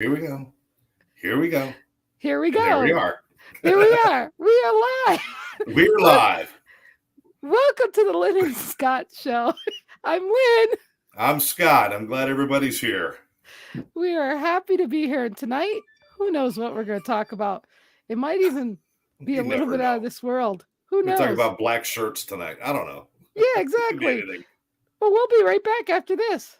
Here we go. Here we go. Here we And there we go. are. Here we are. We are live. We're live. Welcome to the Lynn and Scott Show. I'm Lynn. I'm Scott. I'm glad everybody's here. We are happy to be here. And tonight, who knows what we're going to talk about? It might even be You a little never bit out of know. this world. Who We're knows? talking about black shirts tonight. I don't know. Yeah, Could be exactly. anything. Well, we'll be right back after this.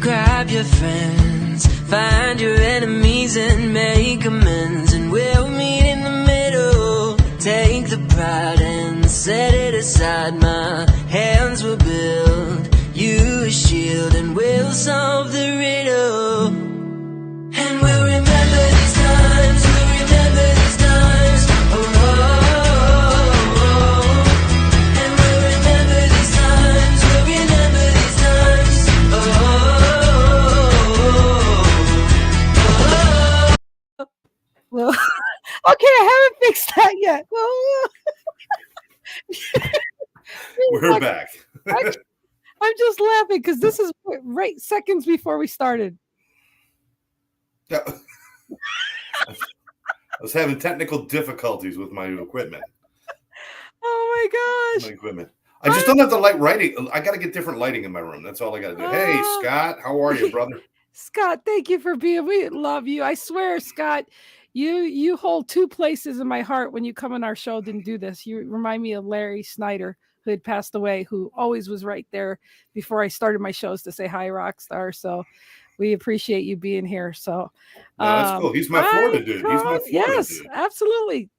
Grab your friends, find your enemies and make amends, and we'll meet in the middle. Take the pride and set it aside. My hands will build you a shield, and we'll solve the riddle. And we'll remember these times, we'll remember these times. Oh, oh, oh, oh. And we'll remember these times, we'll remember these times. Oh, oh, oh, oh. Well, okay, I haven't fixed that yet. We're back. I'm just laughing because this is right seconds before we started. I was having technical difficulties with my equipment. Oh my gosh. My equipment. I just don't have the light lighting. I got to get different lighting in my room. That's all I got to do. Hey, Scott, how are you, brother? Scott, thank you for being. We love you. I swear, Scott, you hold two places in my heart when you come on our show. Didn't do this. You remind me of Larry Snyder, who had passed away, who always was right there before I started my shows to say hi, Rockstar. So we appreciate you being here. So That's cool. He's my Florida dude. He's my Florida yes, dude. Absolutely.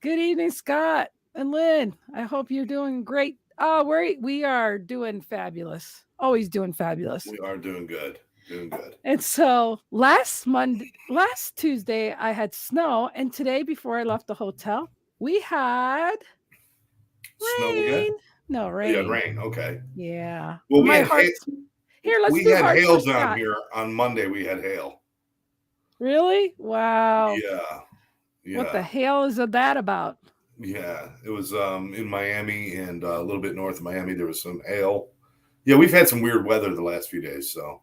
Good evening, Scott and Lynn. I hope you're doing great. We are doing fabulous. Always doing fabulous. We are doing good. Doing good. And so last Tuesday, I had snow. And today, before I left the hotel, we had Snow again? No, rain. Yeah, rain. Okay. Yeah. Well, My heart. Here, let's do had hearts hail for down Scott. here on Monday. We had hail. Really? Wow. Yeah. What the hell is that about? Yeah, it was in Miami and a little bit north of Miami. There was some hail. Yeah, we've had some weird weather the last few days. So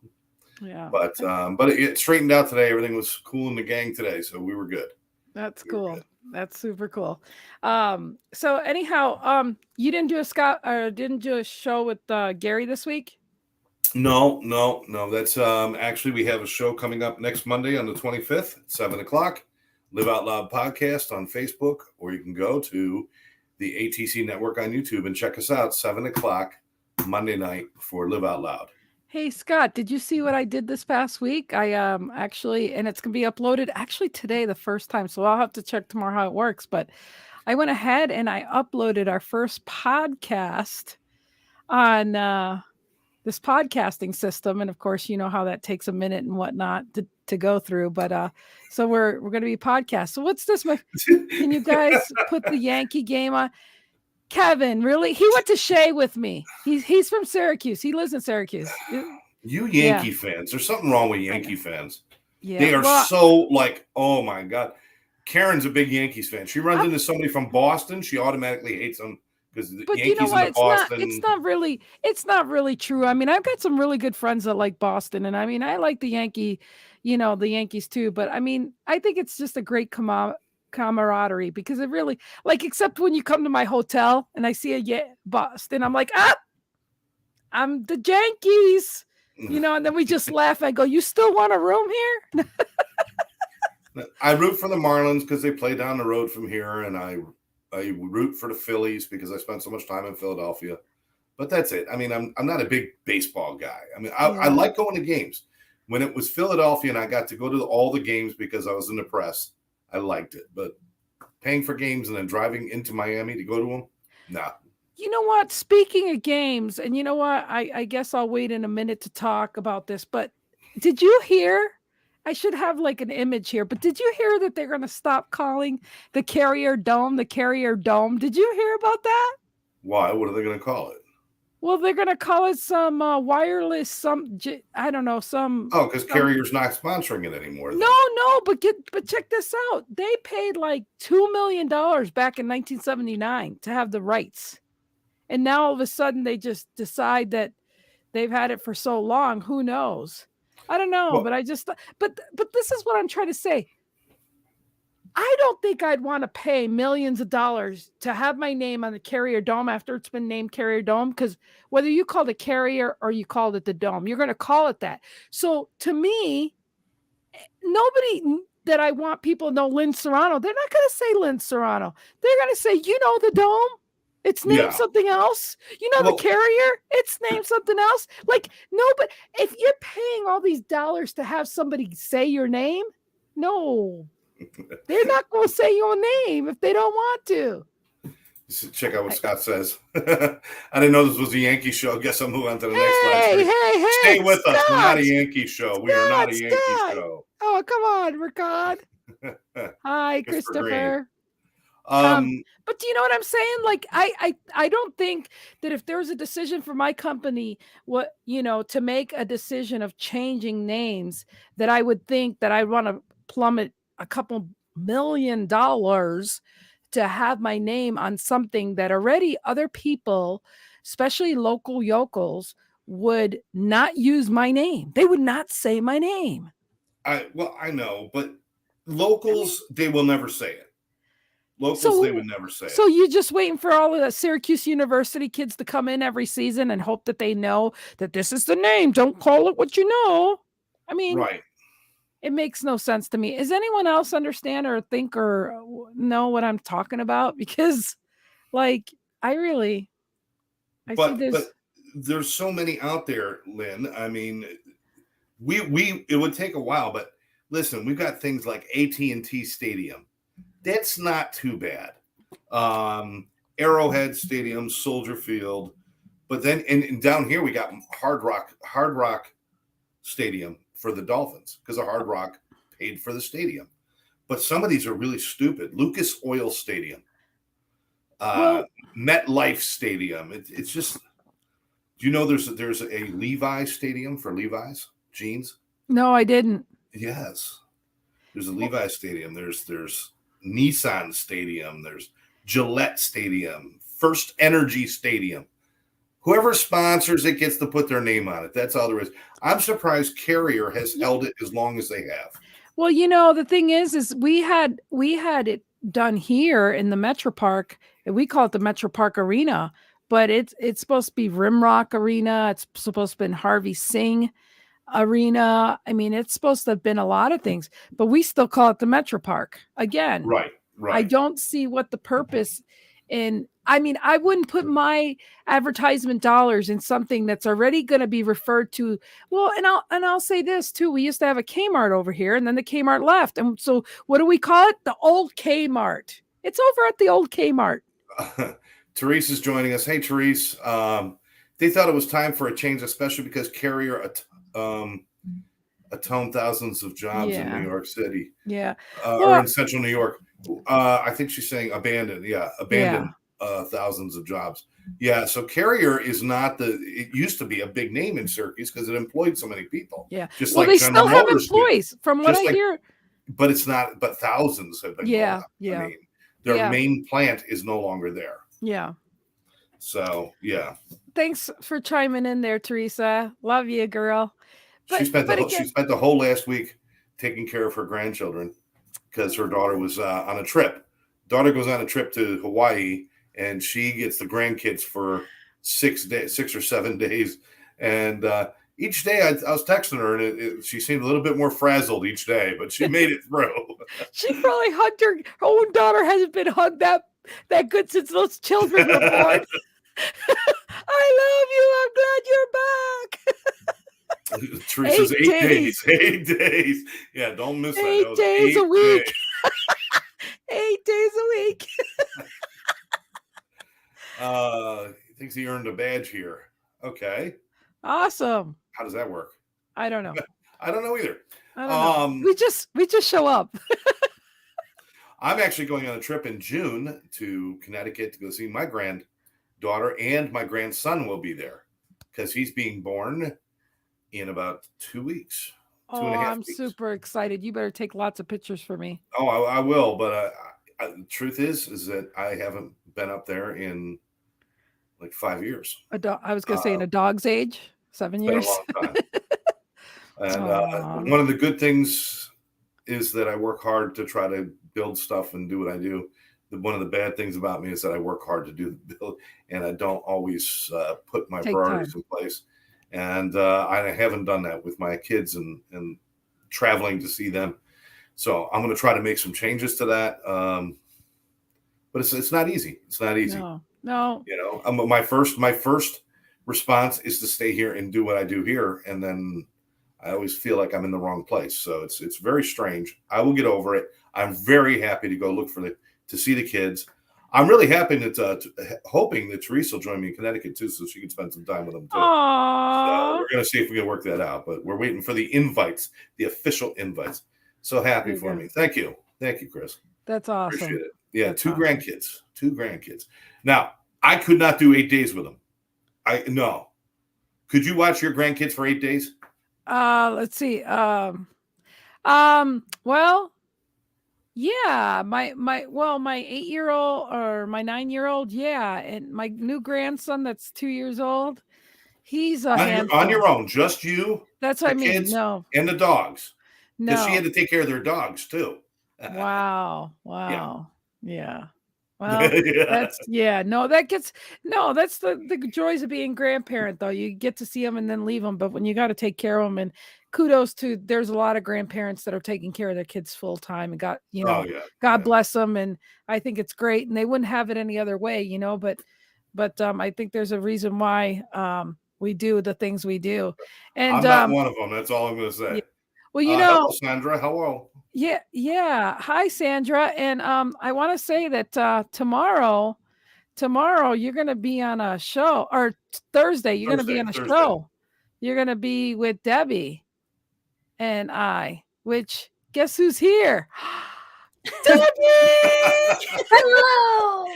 yeah, but it straightened out today. Everything was cool in the gang today, so we were good. That's cool. That's super cool. So anyhow, you didn't do a show with Gary this week? No. That's actually we have a show coming up next Monday on the 25th at 7:00. Live Out Loud podcast on Facebook, or you can go to the ATC network on YouTube and check us out 7:00 Monday night for Live Out Loud. Hey Scott, did you see what I did this past week? I actually, and it's gonna be uploaded actually today, the first time. So I'll have to check tomorrow how it works. But I went ahead and I uploaded our first podcast on this podcasting system, and of course, you know how that takes a minute and whatnot to go through. But so we're going to be podcast. So what's this? Can you guys put the Yankee game on? Kevin, really? He went to Shea with me. He's from Syracuse. He lives in Syracuse. You Yankee fans. There's something wrong with Yankee fans. Yeah. They are so like, oh my God. Karen's a big Yankees fan. She runs into somebody from Boston. She automatically hates them because the Yankees you know what? in Boston. It's not really true. I mean, I've got some really good friends that like Boston, and I mean, I like the Yankees too. But I mean, I think it's just a great camaraderie because it really, like, except when you come to my hotel and I see a Boston, I'm like, I'm the Yankees, and then we just laugh. I go, you still want a room here? I root for the Marlins because they play down the road from here, and I root for the Phillies because I spent so much time in Philadelphia. But that's it. I mean, I'm not a big baseball guy. I mean, I like going to games. When it was Philadelphia and I got to go to all the games because I was in the press, I liked it. But paying for games and then driving into Miami to go to them, nah. You know what? Speaking of games, and you know what? I guess I'll wait in a minute to talk about this. But did you hear? I should have like an image here, but did you hear that they're going to stop calling the Carrier Dome the Carrier Dome? Did you hear about that? Why? What are they going to call it? Well, they're going to call it some wireless, I don't know, some. Oh, because Carrier's not sponsoring it anymore. No, but check this out. They paid like $2 million back in 1979 to have the rights. And now all of a sudden they just decide that they've had it for so long. Who knows? I don't know, Well, but but this is what I'm trying to say. I don't think I'd want to pay millions of dollars to have my name on the Carrier Dome after it's been named Carrier Dome, because whether you called it Carrier or you called it the Dome, you're going to call it that. So to me, nobody that I want people to know Lynn Serrano, they're not going to say Lynn Serrano. They're going to say, the Dome? It's named something else. The Carrier? It's named something else. Like, no, but if you're paying all these dollars to have somebody say your name, no. They're not going to say your name if they don't want to. Check out what Scott says. I didn't know this was a Yankee show. Guess I'll move on to the next slide. Hey, stay with Scott, us. We're not a Yankee show. We are not a Yankee show. Oh, come on, Ricard. Hi, Christopher. But do you know what I'm saying? Like, I don't think that if there was a decision for my company, to make a decision of changing names, that I would think that I want to plummet a couple $1 million to have my name on something that already other people, especially local yokels, would not use my name. They would not say my name. I know, but locals, they will never say it. Locals, they would never say it. So you're just waiting for all of the Syracuse University kids to come in every season and hope that they know that this is the name. Don't call it what you know. I mean, right. It makes no sense to me. Does anyone else understand or think or know what I'm talking about? Because, like, I see but there's so many out there, Lynn. I mean, it would take a while, but listen, we've got things like AT&T Stadium. That's not too bad. Arrowhead Stadium, Soldier Field, but then and down here we got Hard Rock Stadium for the Dolphins because of Hard Rock paid for the stadium. But some of these are really stupid. Lucas Oil Stadium, MetLife Stadium. It's just. Do you know there's a Levi's Stadium for Levi's jeans? No, I didn't. Yes, there's a Levi's Stadium. There's Nissan Stadium. There's Gillette Stadium. First Energy Stadium. Whoever sponsors it gets to put their name on it. That's all there is. I'm surprised Carrier has held it as long as they have. Well, the thing is we had it done here in the Metro Park, and we call it the Metro Park Arena, but it's supposed to be Rimrock Arena. It's supposed to have been Harvey Singh Arena. I mean, it's supposed to have been a lot of things, but we still call it the Metro Park again. Right. I don't see what the purpose I wouldn't put my advertisement dollars in something that's already going to be referred to. Well, and I'll say this too. We used to have a Kmart over here, and then the Kmart left. And so what do we call it? The old Kmart. It's over at the old Kmart. Therese is joining us. Hey, Therese. They thought it was time for a change, especially because Carrier atoned thousands of jobs in New York City. Yeah. Or in central New York. I think she's saying abandoned. Yeah. Abandoned thousands of jobs. Yeah. So Carrier is not it used to be a big name in Syracuse because it employed so many people. Yeah. Just well, like they General still have Motors employees did. from what I hear. But it's not, but thousands have been. Yeah. I mean, their main plant is no longer there. Yeah. So, yeah. Thanks for chiming in there, Teresa. Love you, girl. She spent the whole last week taking care of her grandchildren because her daughter was on a trip. Daughter goes on a trip to Hawaii, and she gets the grandkids for 6 or 7 days. And each day I was texting her, and she seemed a little bit more frazzled each day, but she made it through. She probably hugged her own daughter. Hasn't been hugged that good since those children were born. I love you. I'm glad you're back. Teresa's 8 days. 8 days. Yeah, don't miss that. 8 days a week. 8 days a week. He thinks he earned a badge here. Okay. Awesome. How does that work? I don't know. I don't know either. I don't know. We just show up. I'm actually going on a trip in June to Connecticut to go see my granddaughter, and my grandson will be there because he's being born in about 2 weeks. I'm super excited. You better take lots of pictures for me. Oh, I will. But the truth is that I haven't been up there in like 5 years. I was going to say in a dog's age, 7 years. Been a long time. And Aw. one of the good things is that I work hard to try to build stuff and do what I do. One of the bad things about me is that I work hard to do the build, and I don't always put my Take priorities time. in place. And I haven't done that with my kids and traveling to see them. So I'm going to try to make some changes to that. But it's not easy. It's not easy. No. You know, my first response is to stay here and do what I do here, and then I always feel like I'm in the wrong place. So it's very strange. I will get over it. I'm very happy to go look to see the kids. I'm really happy hoping that Teresa will join me in Connecticut too, so she can spend some time with them too. Aww. So we're going to see if we can work that out, but we're waiting for the invites, the official invites. So happy for me. Thank you, Chris. That's awesome. Appreciate it. Yeah, That's two awesome. grandkids. Now I could not do 8 days with them. No. Could you watch your grandkids for 8 days? Let's see. Well, yeah, my 8-year-old or my 9-year-old, yeah, and my new grandson that's 2 years old, he's a handful. On your own, just you. That's what I mean. Kids no, and the dogs. Because no. she had to take care of their dogs too. Wow. Yeah. Well, Yeah. that's the joys of being grandparent though. You get to see them and then leave them, but when you got to take care of them, and kudos to, there's a lot of grandparents that are taking care of their kids full time and God bless them. And I think it's great, and they wouldn't have it any other way, but I think there's a reason why we do the things we do. And I'm not one of them. That's all I'm going to say. Yeah. Well, hello, Sandra. Hello. Yeah. Hi, Sandra. And I want to say that tomorrow you're going to be on a show, or Thursday you're going to be on a show. You're going to be with Debbie and I. Which, guess who's here? Debbie. Hello.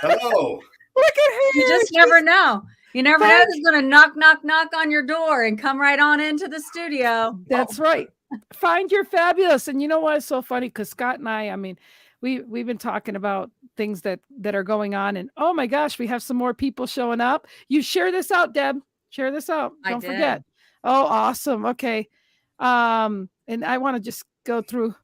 Hello. Look at her. You just never know. You never know who's going to knock on your door and come right on into the studio. That's right. Find your fabulous. And you know what is so funny? Because Scott and I mean, we've been talking about things that are going on, and oh my gosh, we have some more people showing up. You share this out, Deb. Share this out. Don't forget. Oh, awesome. Okay. And I want to just go through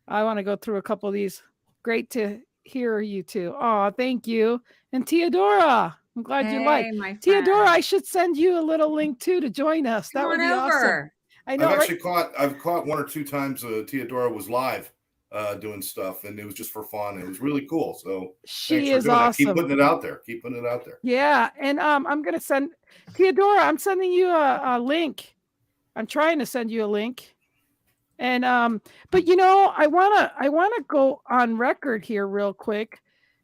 a couple of these. Great to hear you two. Oh, thank you. And Theodora, I'm glad you like. Theodora, I should send you a little link too to join us. That would be awesome. I know. I've caught 1 or 2 times Theodora was live doing stuff, and it was just for fun. It was really cool. So she is awesome. Keep putting it out there. Yeah. And I'm gonna send Theodora, I'm sending you a link. I'm trying to send you a link. And but I wanna go on record here real quick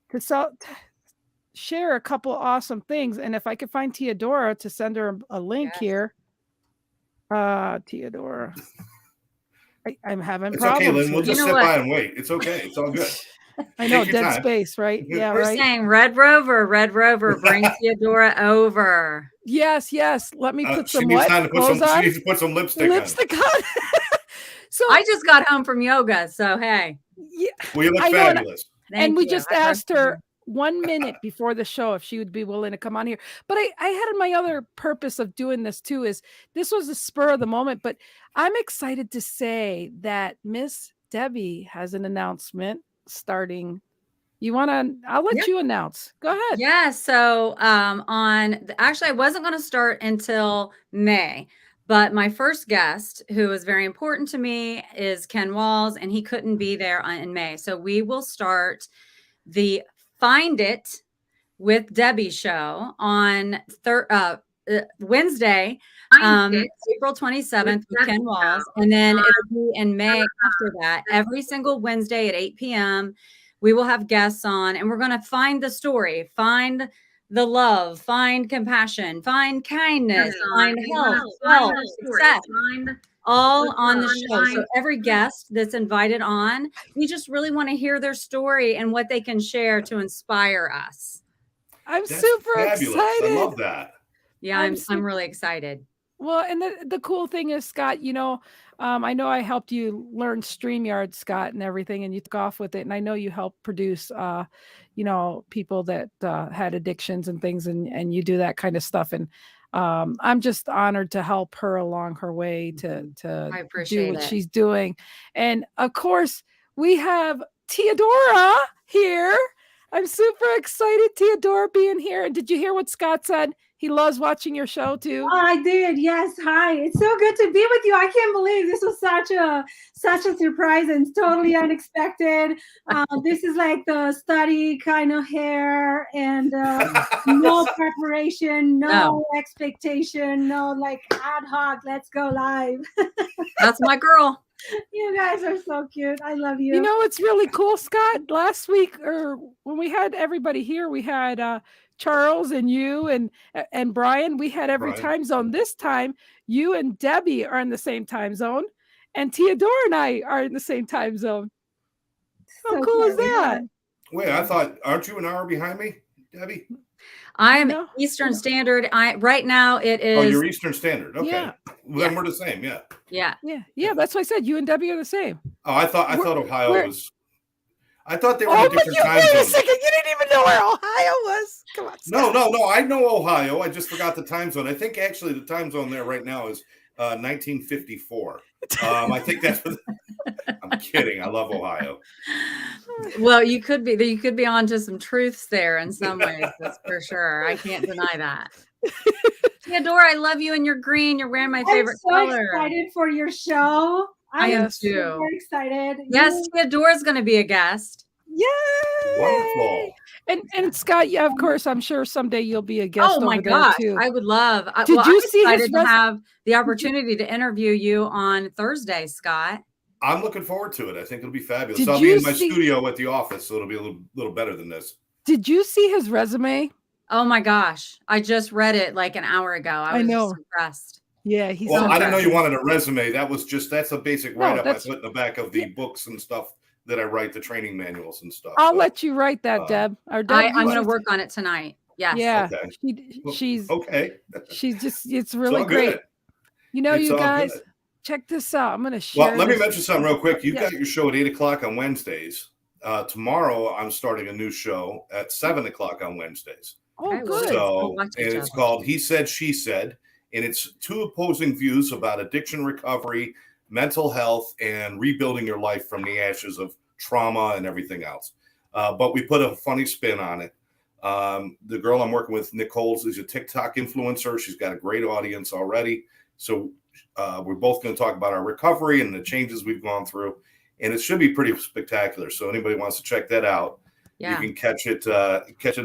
to share a couple awesome things. And if I could find Theodora to send her a link here. Theodora. I'm having problems. It's okay, Lynn. We'll just sit by and wait. It's okay. It's all good. I know, dead space, right? Yeah, We're saying Red Rover, bring Theodora over. Yes. Let me put some she needs to put some lipstick on. So I just got home from yoga, so hey. Yeah. Well, you look fabulous. And we just asked her 1 minute before the show if she would be willing to come on here. But I had my other purpose of doing this too is this was a spur of the moment, but I'm excited to say that Miss Debbie has an announcement starting. I'll let you announce. Go ahead. Yeah. So actually I wasn't going to start until May, but my first guest, who is very important to me, is Ken Walls, and he couldn't be there in May. So we will start the Find It with Debbie show on Wednesday, April 27th with Ken Walls. And then it'll be in May after that. Every single Wednesday at 8 p.m., we will have guests on, and we're going to find the story, find the love, find compassion, find kindness, find health, success. All on the show. So every guest that's invited on, we just really want to hear their story and what they can share to inspire us. That's super excited. I love that. Yeah, I'm really excited. Well, and the cool thing is, Scott, I know I helped you learn StreamYard, Scott, and everything, and you took off with it. And I know you helped produce, people that had addictions and things, and you do that kind of stuff. And I'm just honored to help her along her way I to do appreciate what it. she's doing. And of course, we have Theodora here. I'm super excited, Theodora, being here. And did you hear what Scott said? He loves watching your show too. Oh, I did. Yes. Hi. It's so good to be with you. I can't believe this was such a surprise and totally unexpected. This is like the study kind of hair and no preparation, no expectation, no like ad hoc. Let's go live. That's my girl. You guys are so cute. I love you. You know, it's really cool, Scott. Last week, or when we had everybody here, we had Charles and you and Brian. We had every time zone. This time, you and Debbie are in the same time zone, and Theodora and I are in the same time zone. How So cool is cute. that? Wait, I thought, aren't you an hour behind me, Debbie? I'm No. Eastern Standard. Right now it is. Oh, you're Eastern Standard. Okay. Yeah. Well, then we're the same. Yeah. Yeah. That's why I said you and Debbie are the same. Oh, I thought Ohio we're- was. I thought they were Oh, in a but different you time wait a zone. second. You didn't even know where Ohio was. Come on, Scott. No. I know Ohio. I just forgot the time zone. I think actually the time zone there right now is 1954. I think that's. I'm kidding. I love Ohio. Well, you could be onto some truths there in some ways. That's for sure. I can't deny that. Theodora, I love you and you're green. You're wearing my favorite I'm so color. excited for your show. I am am too. super excited. Yes, Theodora's going to be a guest. Yay! Wonderful. And Scott, yeah, of course, I'm sure someday you'll be a guest. Oh my over gosh, there too. I would love. Did you I'm see his excited to have the opportunity to interview you on Thursday, Scott? I'm looking forward to it. I think it'll be fabulous. Did I'll be you in my see- studio at the office, so it'll be a little better than this. Did you see his resume? Oh my gosh, I just read it like an hour ago. I was know. just impressed. Yeah, he's. Well, so I didn't know good. you wanted a resume. That's a basic No, write-up I that's- put in the back of the books and stuff that I write, the training manuals and stuff. I'll So, let you write that, Deb. Or Deb, I'm going to she's- work on it tonight. Yes. Yeah, Okay. she's okay. just. It's It's really all great. good. You know, It's you all guys, good. check this out. I'm going to share. Well, let me this. mention something real quick. You've Yeah. got your show at 8:00 on Wednesdays. Tomorrow, I'm starting a new show at 7:00 on Wednesdays. Oh, Okay, good. So, Watch and each it's other. called He Said, She Said, and it's two opposing views about addiction recovery, mental health, and rebuilding your life from the ashes of trauma and everything else. But we put a funny spin on it. The girl I'm working with, Nicole, is a TikTok influencer. She's got a great audience already. So we're both going to talk about our recovery and the changes we've gone through, and it should be pretty spectacular. So anybody wants to check that out, Yeah. you can catch it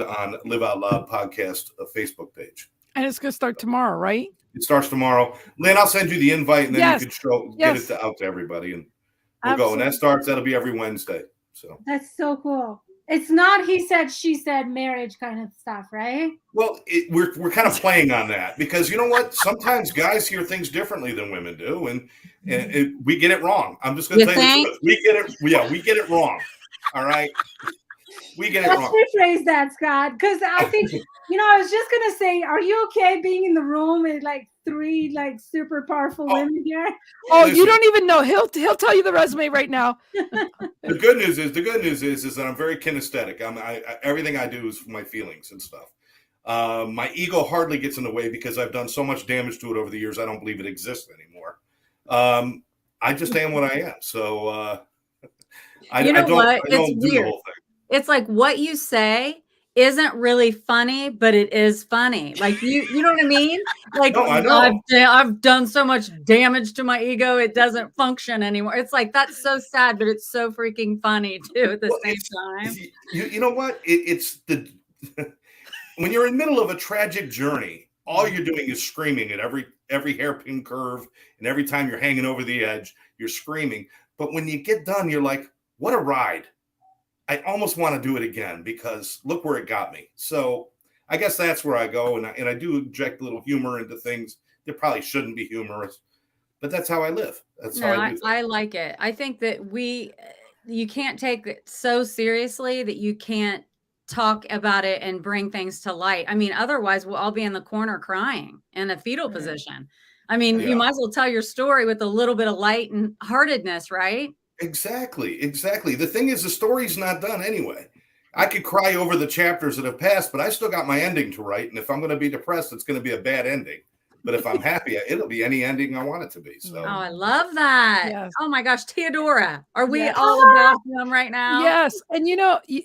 on Live Out Loud podcast Facebook page. And it's going to start tomorrow, right? It starts tomorrow. Lynn, I'll send you the invite, and then Yes. you can get it out to everybody, and we'll go. And that'll be every Wednesday. So That's so cool. It's not he said, she said, marriage kind of stuff, right? well, we're kind of playing on that because you know what? Sometimes guys hear things differently than women do, and we get it wrong. I'm just going to You tell you the think? truth. We get it. Yeah, we get it wrong. All right, we get it Let's wrong. rephrase that, Scott, because I think, I was just going to say, are you okay being in the room with like three like super powerful women here? Oh, Listen. you don't even know. He'll tell you the resume right now. The good news is that I'm very kinesthetic. Everything I do is for my feelings and stuff. My ego hardly gets in the way because I've done so much damage to it over the years. I don't believe it exists anymore. I just am what I am. So I don't what? do It's the weird. whole thing. It's like what you say isn't really funny, but it is funny. Like you know what I mean? Like No, I know. I've done so much damage to my ego, it doesn't function anymore. It's like that's so sad, but it's so freaking funny too at the Well, same time. You know what? It's the when you're in the middle of a tragic journey, all you're doing is screaming at every hairpin curve, and every time you're hanging over the edge, you're screaming. But when you get done, you're like, what a ride. I almost want to do it again because look where it got me. So I guess that's where I go. And I do inject a little humor into things that probably shouldn't be humorous, but that's how I live. That's how I do things. I like it. I think that you can't take it so seriously that you can't talk about it and bring things to light. I mean, otherwise we'll all be in the corner crying in a fetal position. I mean, Yeah. you might as well tell your story with a little bit of light and heartedness, right? Exactly. The thing is, the story's not done anyway. I could cry over the chapters that have passed, but I still got my ending to write. And if I'm going to be depressed, it's going to be a bad ending. But if I'm happy, it'll be any ending I want it to be. So, Oh, I love that. Yes. Oh my gosh, Theodora, are we Yes. all about him right now? Yes. And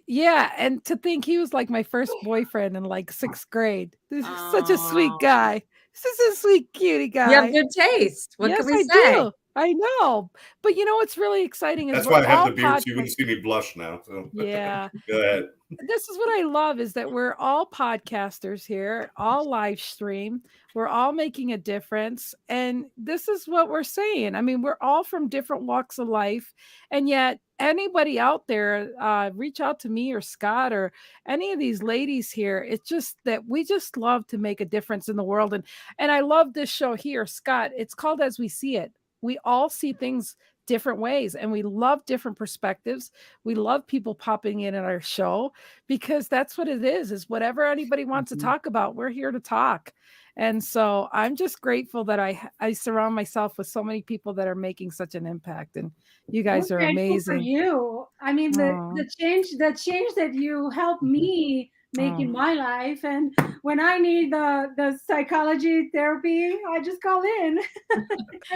yeah. And to think he was like my first boyfriend in like 6th grade. This is such a sweet Aw. guy. This is a sweet cutie guy. You have good taste. What yes, can we I say? do. I know. But what's really exciting is that's we're why I have all the beard, so you podcasters. wouldn't see me blush now. So Yeah. go ahead. This is what I love is that we're all podcasters here, all live stream. We're all making a difference. And this is what we're saying. I mean, we're all from different walks of life. And yet anybody out there, reach out to me or Scott or any of these ladies here. It's just that we just love to make a difference in the world. And I love this show here, Scott. It's called As We See It. We all see things different ways and we love different perspectives. We love people popping in our show because that's what it is whatever anybody wants to talk about, we're here to talk. And so I'm just grateful that I surround myself with so many people that are making such an impact, and you guys We're are grateful amazing. For you, I mean, the change that you helped me make in my life, and when I need the psychology therapy, I just call in.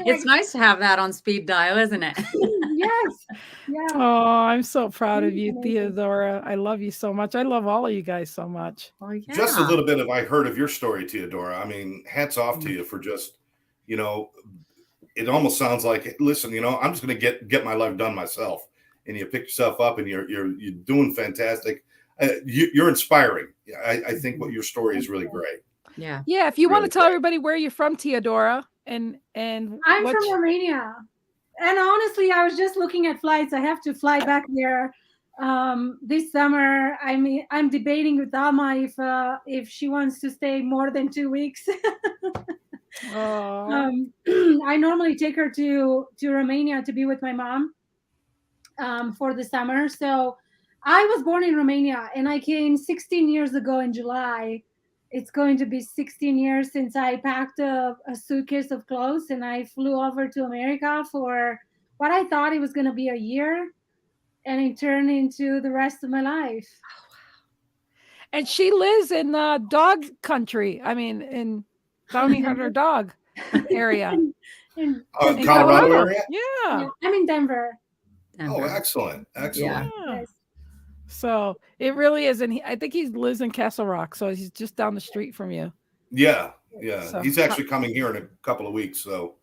It's nice to have that on speed dial, isn't it? Yes. Yeah. Oh, I'm so proud of you, Amazing. Theodora. I love you so much. I love all of you guys so much. Well, yeah. Just a little bit of I heard of your story, Theodora. I mean, hats off to you for just, it almost sounds like, listen, I'm just going to get my life done myself. And you pick yourself up and you're doing fantastic. You're inspiring. I think what your story is really great. Yeah. Yeah. If you want Really to tell great. everybody where you're from, Theodora, and I'm from Romania. And honestly, I was just looking at flights. I have to fly back there this summer. I mean, I'm debating with Alma if she wants to stay more than 2 weeks. I normally take her to Romania to be with my mom for the summer. So I was born in Romania and I came 16 years ago in July. It's going to be 16 years since I packed a suitcase of clothes and I flew over to America for what I thought it was going to be a year, and it turned into the rest of my life. And she lives in dog country. I mean, in Bounty Hunter dog area. in Colorado area? Yeah. I'm in Denver. Oh, excellent. Excellent. Yeah. Yes. So it really is. And I think he lives in Castle Rock. So he's just down the street from you. Yeah. So- He's actually coming here in a couple of weeks. So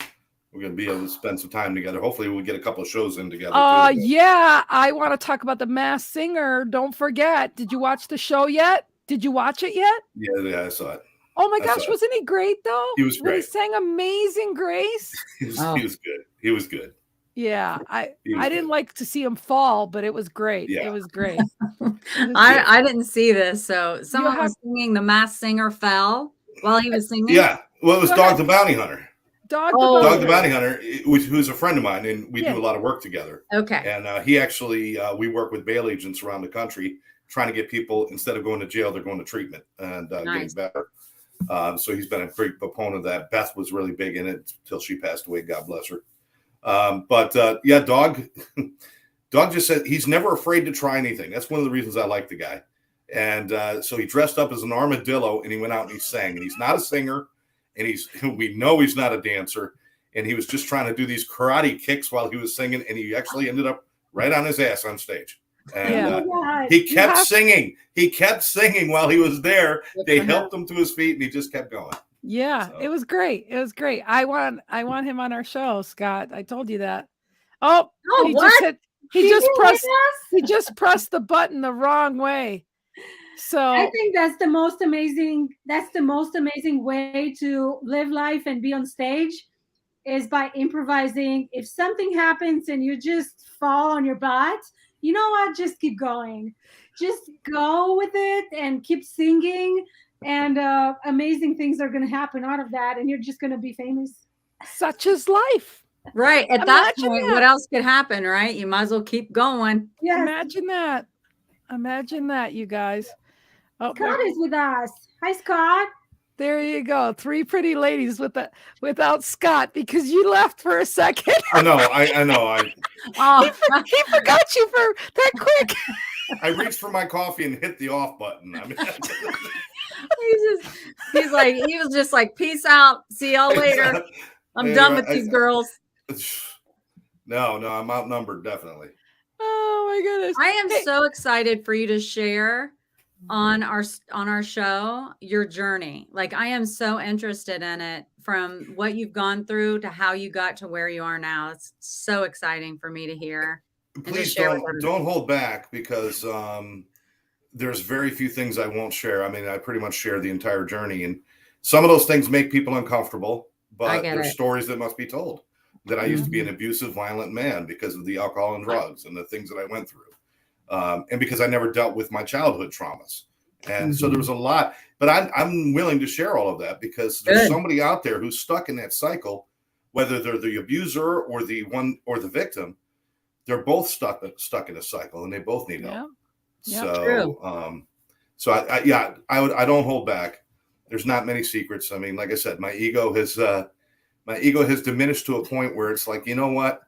we're going to be able to spend some time together. Hopefully we'll get a couple of shows in together. Yeah. I want to talk about The Masked Singer. Don't forget. Did you watch the show yet? Did you watch it yet? Yeah, I saw it. Oh my I gosh. saw it. Wasn't he great though? He was When he great. sang Amazing Grace. He was good. He was good. Yeah. I He was didn't good. like to see him fall, but it was great. Yeah. It was great. I didn't see this. So someone have- was singing The Masked Singer fell while he was singing. Yeah. Well, it was Go Dog ahead. the Bounty Hunter. Dog Oh. the Dog Bounty. the Bounty Hunter, who's a friend of mine, and we Yeah. do a lot of work together. Okay. And he actually, we work with bail agents around the country trying to get people, instead of going to jail, they're going to treatment and Nice. getting better. So he's been a great proponent of that. Beth was really big in it until she passed away. God bless her. Yeah, Dog just said he's never afraid to try anything. That's one of the reasons I like the guy. And so he dressed up as an armadillo and he went out and he sang. And he's not a singer, and we know he's not a dancer. And he was just trying to do these karate kicks while he was singing, and he actually ended up right on his ass on stage. And Yeah. Oh my God. he kept have- singing. He kept singing while he was there. Good They for him. helped him to his feet, and he just kept going. Yeah, So- it was great. It was great. I want him on our show, Scott. I told you that. Oh, Oh, he what? just hit, he She just did pressed this? he just pressed the button the wrong way. So I think that's the most amazing way to live life and be on stage is by improvising. If something happens and you just fall on your butt, you know what? Just keep going. Just go with it and keep singing, and amazing things are going to happen out of that, and you're just going to be famous. such is life. Right. At that Imagine point, that. what else could happen, right? You might as well keep going. Yes, Imagine that. Imagine that, you guys. Oh, Scott is with us. Hi, Scott. there you go. 3 pretty ladies without Scott because you left for a second. I know. I Oh, He forgot you for that quick. I reached for my coffee and hit the off button. I mean, he was just like, peace out. See y'all later. I'm done with these girls. No, I'm outnumbered, definitely. Oh my goodness. I am so excited for you to share on our show your journey. Like, I am so interested in it, from what you've gone through to how you got to where you are now. It's so exciting for me to hear. Please don't hold back, because there's very few things I won't share. I mean, I pretty much share the entire journey, and some of those things make people uncomfortable, but there's stories that must be told. That I used to be an abusive, violent man because of the alcohol and drugs and the things that I went through. And because I never dealt with my childhood traumas. And so there was a lot, but I'm willing to share all of that, because there's somebody out there who's stuck in that cycle, whether they're the abuser or the victim. They're both stuck in a cycle, and they both need help. So, I don't hold back. There's not many secrets. I mean, like I said, my ego has diminished to a point where it's like, you know what?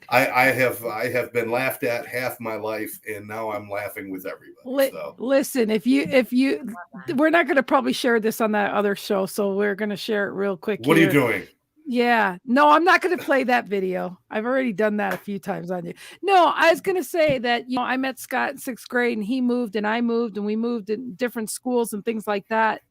I have been laughed at half my life, and now I'm laughing with everybody. Listen, if you we're not going to probably share this on that other show, so we're going to share it real quick. What are you doing? Yeah, no, I'm not going to play that video. I've already done that a few times on you. No, I was going to say that, I met Scott in 6th grade, and he moved and I moved, and we moved in different schools and things like that.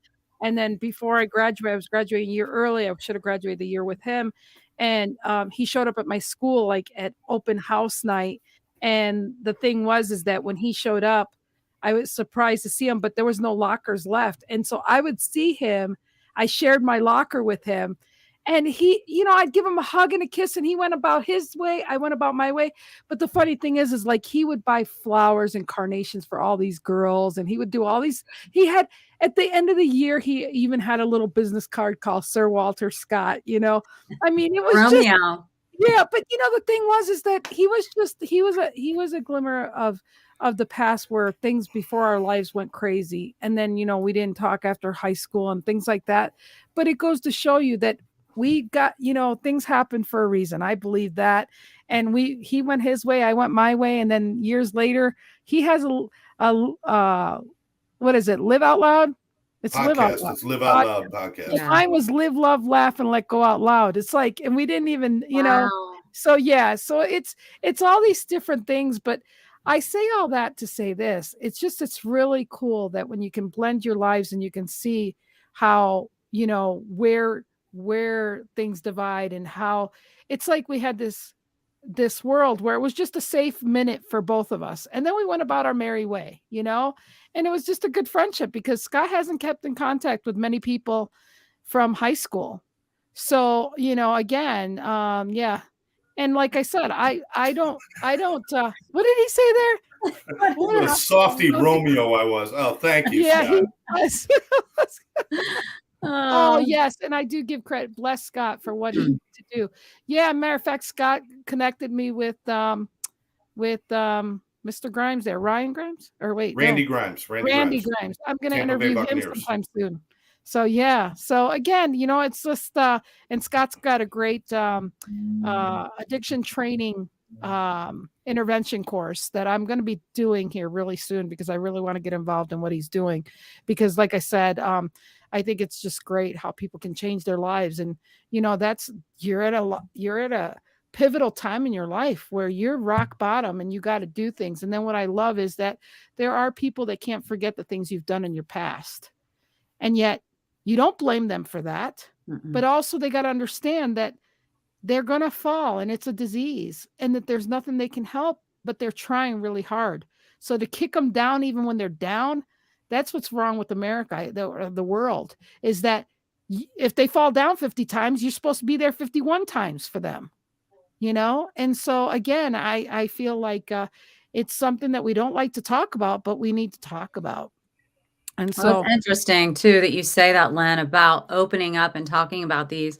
And then before I graduated, I was graduating a year early. I should have graduated the year with him. And he showed up at my school, like at open house night. And the thing is that when he showed up, I was surprised to see him, but there was no lockers left. And so I would see him. I shared my locker with him. And he, I'd give him a hug and a kiss, and he went about his way. I went about my way. But the funny thing is like, he would buy flowers and carnations for all these girls. And he would do all these. He had, at the end of the year, he even had a little business card called Sir Walter Scott. I mean, it was Romeo. Yeah. But the thing is that he was a glimmer of the past, where things before our lives went crazy. And then, we didn't talk after high school and things like that. But it goes to show you that we got, things happen for a reason. I believe that. And he went his way, I went my way. And then years later, he has a what is it? Live Out Loud? It's podcast. Live Out Loud. It's Live Out Loud podcast. Yeah. Mine was Live, Love, Laugh, and Let Go Out Loud. It's like, and we didn't even, so yeah. So it's all these different things, but I say all that to say this. It's really cool that when you can blend your lives and you can see how, where things divide, and how it's like we had this world where it was just a safe minute for both of us. And then we went about our merry way, and it was just a good friendship, because Scott hasn't kept in contact with many people from high school. So, again, yeah. And like I said, I don't, what did he say there? What a softy Romeo I was. Oh, thank you. Yeah, Scott. he was. Oh, yes. And I do give credit. Bless Scott for what he did to do. Yeah. Matter of fact, Scott connected me with Mr. Grimes there. Ryan Grimes? Or wait. Randy no. Grimes. Randy Grimes. I'm going to interview him sometime soon. So, yeah. So, again, it's just, and Scott's got a great addiction training intervention course that I'm going to be doing here really soon, because I really want to get involved in what he's doing. Because like I said, I think it's just great how people can change their lives. And, you're at a pivotal time in your life where you're rock bottom and you got to do things. And then what I love is that there are people that can't forget the things you've done in your past. And yet you don't blame them for that. But also they got to understand that they're going to fall, and it's a disease, and that there's nothing they can help, but they're trying really hard. So to kick them down, even when they're down, that's what's wrong with America, the world, is that if they fall down 50 times, you're supposed to be there 51 times for them, And so again, I feel like it's something that we don't like to talk about, but we need to talk about. And so it's interesting too that you say that, Lynn, about opening up and talking about these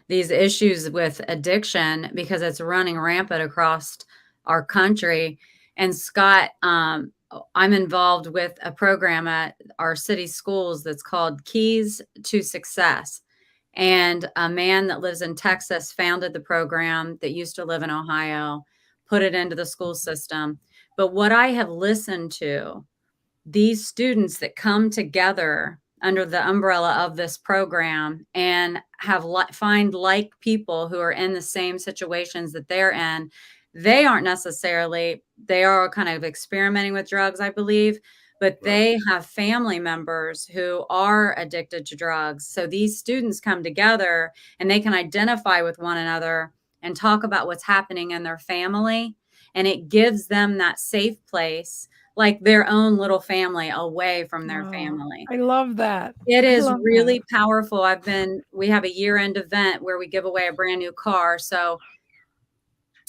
issues with addiction, because it's running rampant across our country. And Scott, I'm involved with a program at our city schools that's called Keys to Success. And a man that lives in Texas founded the program that used to live in Ohio. put it into the school system. But what I have listened to, these students that come together under the umbrella of this program and have find like people who are in the same situations that they're in, they aren't necessarily, they are kind of experimenting with drugs, I believe, but they have family members who are addicted to drugs. So these students come together and they can identify with one another and talk about what's happening in their family. And it gives them that safe place, like their own little family away from their family. I love that. It is really powerful. We have a year-end event where we give away a brand new car. So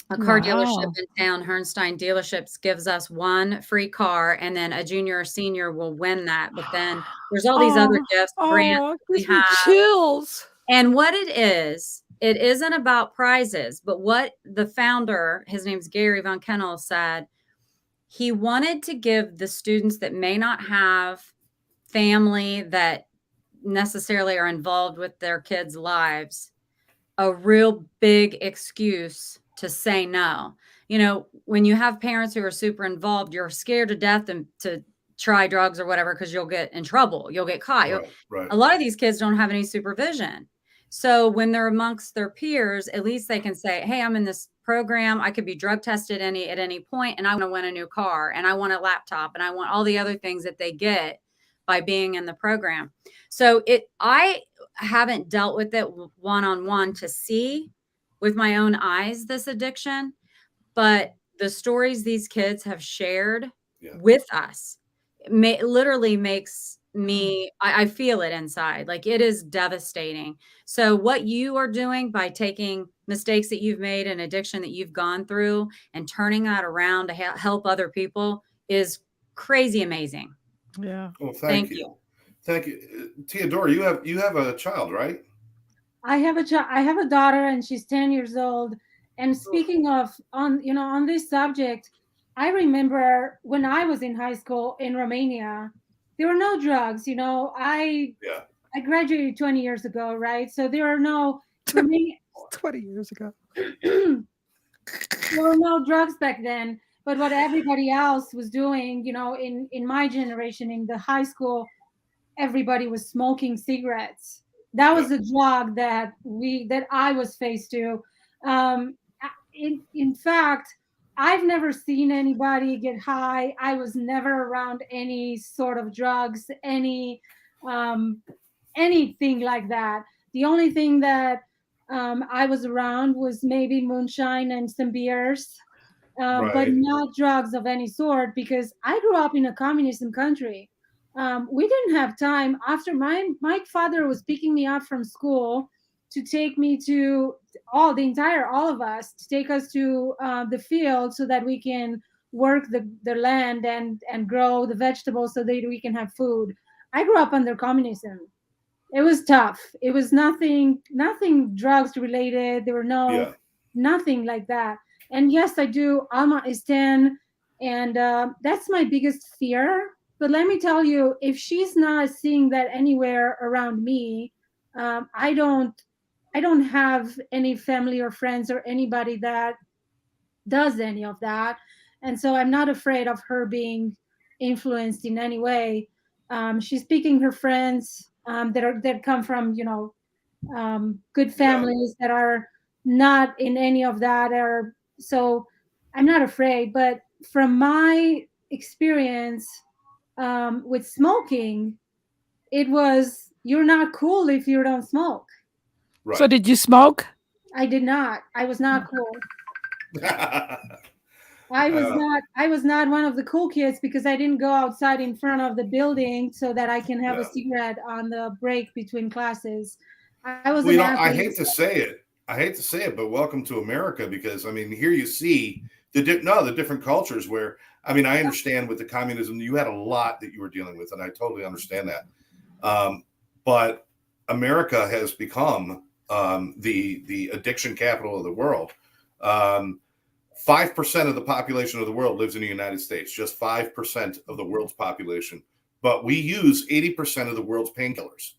a car dealership in town, Hernstein Dealerships, gives us one free car, and then a junior or senior will win that. But then there's all these other gifts, grants we have. Chills. And what it isn't about prizes, but what the founder, his name's Gary Von Kennel, said, he wanted to give the students that may not have family that necessarily are involved with their kids' lives a real big excuse to say no. You know, when you have parents who are super involved, you're scared to death to try drugs or whatever because you'll get in trouble. You'll get caught. A lot of these kids don't have any supervision. So when they're amongst their peers, at least they can say, hey, I'm in this program. I could be drug tested at any point, and I want to win a new car, and I want a laptop, and I want all the other things that they get by being in the program. So I haven't dealt with it one-on-one to see with my own eyes this addiction, but the stories these kids have shared with us literally makes me, I feel it inside. Like, it is devastating. So what you are doing by taking mistakes that you've made and addiction that you've gone through and turning that around to help other people is crazy amazing. Yeah. Well, thank you. Thank you. Theodora, you have a child, right? I have a daughter, and she's 10 years old. And speaking of on this subject, I remember when I was in high school in Romania, there were no drugs. I graduated 20 years ago, right? So there are no 20 years ago. There were no drugs back then. But what everybody else was doing, in my generation, in the high school, everybody was smoking cigarettes. That was a drug that I was faced to. In fact, I've never seen anybody get high. I was never around any sort of drugs, anything like that. The only thing that I was around was maybe moonshine and some beers, but not drugs of any sort, because I grew up in a communism country. We didn't have time. After my father was picking me up from school to take me to all of us, to take us to the field so that we can work the land and grow the vegetables so that we can have food. I grew up under communism. It was tough. It was nothing drugs related. There were nothing like that. And yes, I do. Alma is 10, and that's my biggest fear. But let me tell you, if she's not seeing that anywhere around me, I don't have any family or friends or anybody that does any of that. And so I'm not afraid of her being influenced in any way. She's picking her friends that come from, good families that are not in any of that. So I'm not afraid. But from my experience with smoking, it was, you're not cool if you don't smoke. Right. So did you smoke? I did not. I was not cool. I was not one of the cool kids, because I didn't go outside in front of the building so that I can have a cigarette on the break between classes. I was I hate to say it, but welcome to America, because I mean, here you see the different cultures where, I mean, I understand with the communism, you had a lot that you were dealing with, and I totally understand that. But America has become the addiction capital of the world. 5% of the population of the world lives in the United States, just 5% of the world's population, but we use 80% of the world's painkillers.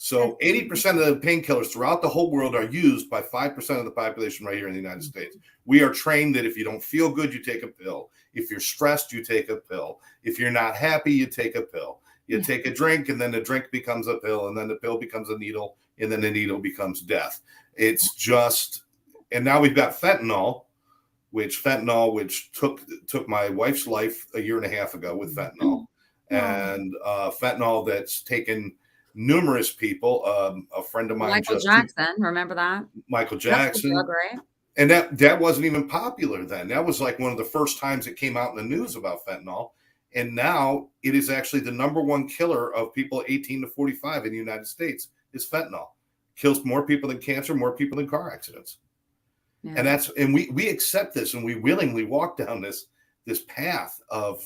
So 80% of the painkillers throughout the whole world are used by 5% of the population right here in the United States. We are trained that if you don't feel good, you take a pill. If you're stressed, you take a pill. If you're not happy, you take a pill. You take a drink, and then the drink becomes a pill, and then the pill becomes a needle, and then the needle becomes death. It's just, and now we've got fentanyl, which took my wife's life a year and a half ago with fentanyl. And fentanyl that's taken numerous people. A friend of mine, Michael Jackson, remember that? Michael Jackson, drug, right? And that wasn't even popular then. That was like one of the first times it came out in the news about fentanyl. And now it is actually the number one killer of people 18 to 45 in the United States is fentanyl. Kills more people than cancer, more people than car accidents. Yeah. And we accept this, and we willingly walk down this path of,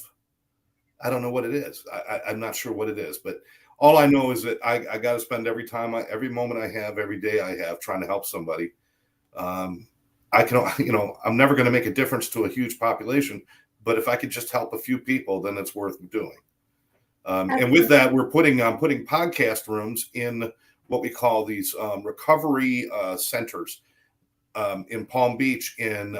I don't know what it is. I'm not sure what it is, but all I know is that I got to spend every moment I have, every day I have, trying to help somebody. I'm never going to make a difference to a huge population, but if I could just help a few people, then it's worth doing. And with that, we're putting podcast rooms in what we call these recovery centers. In Palm Beach, in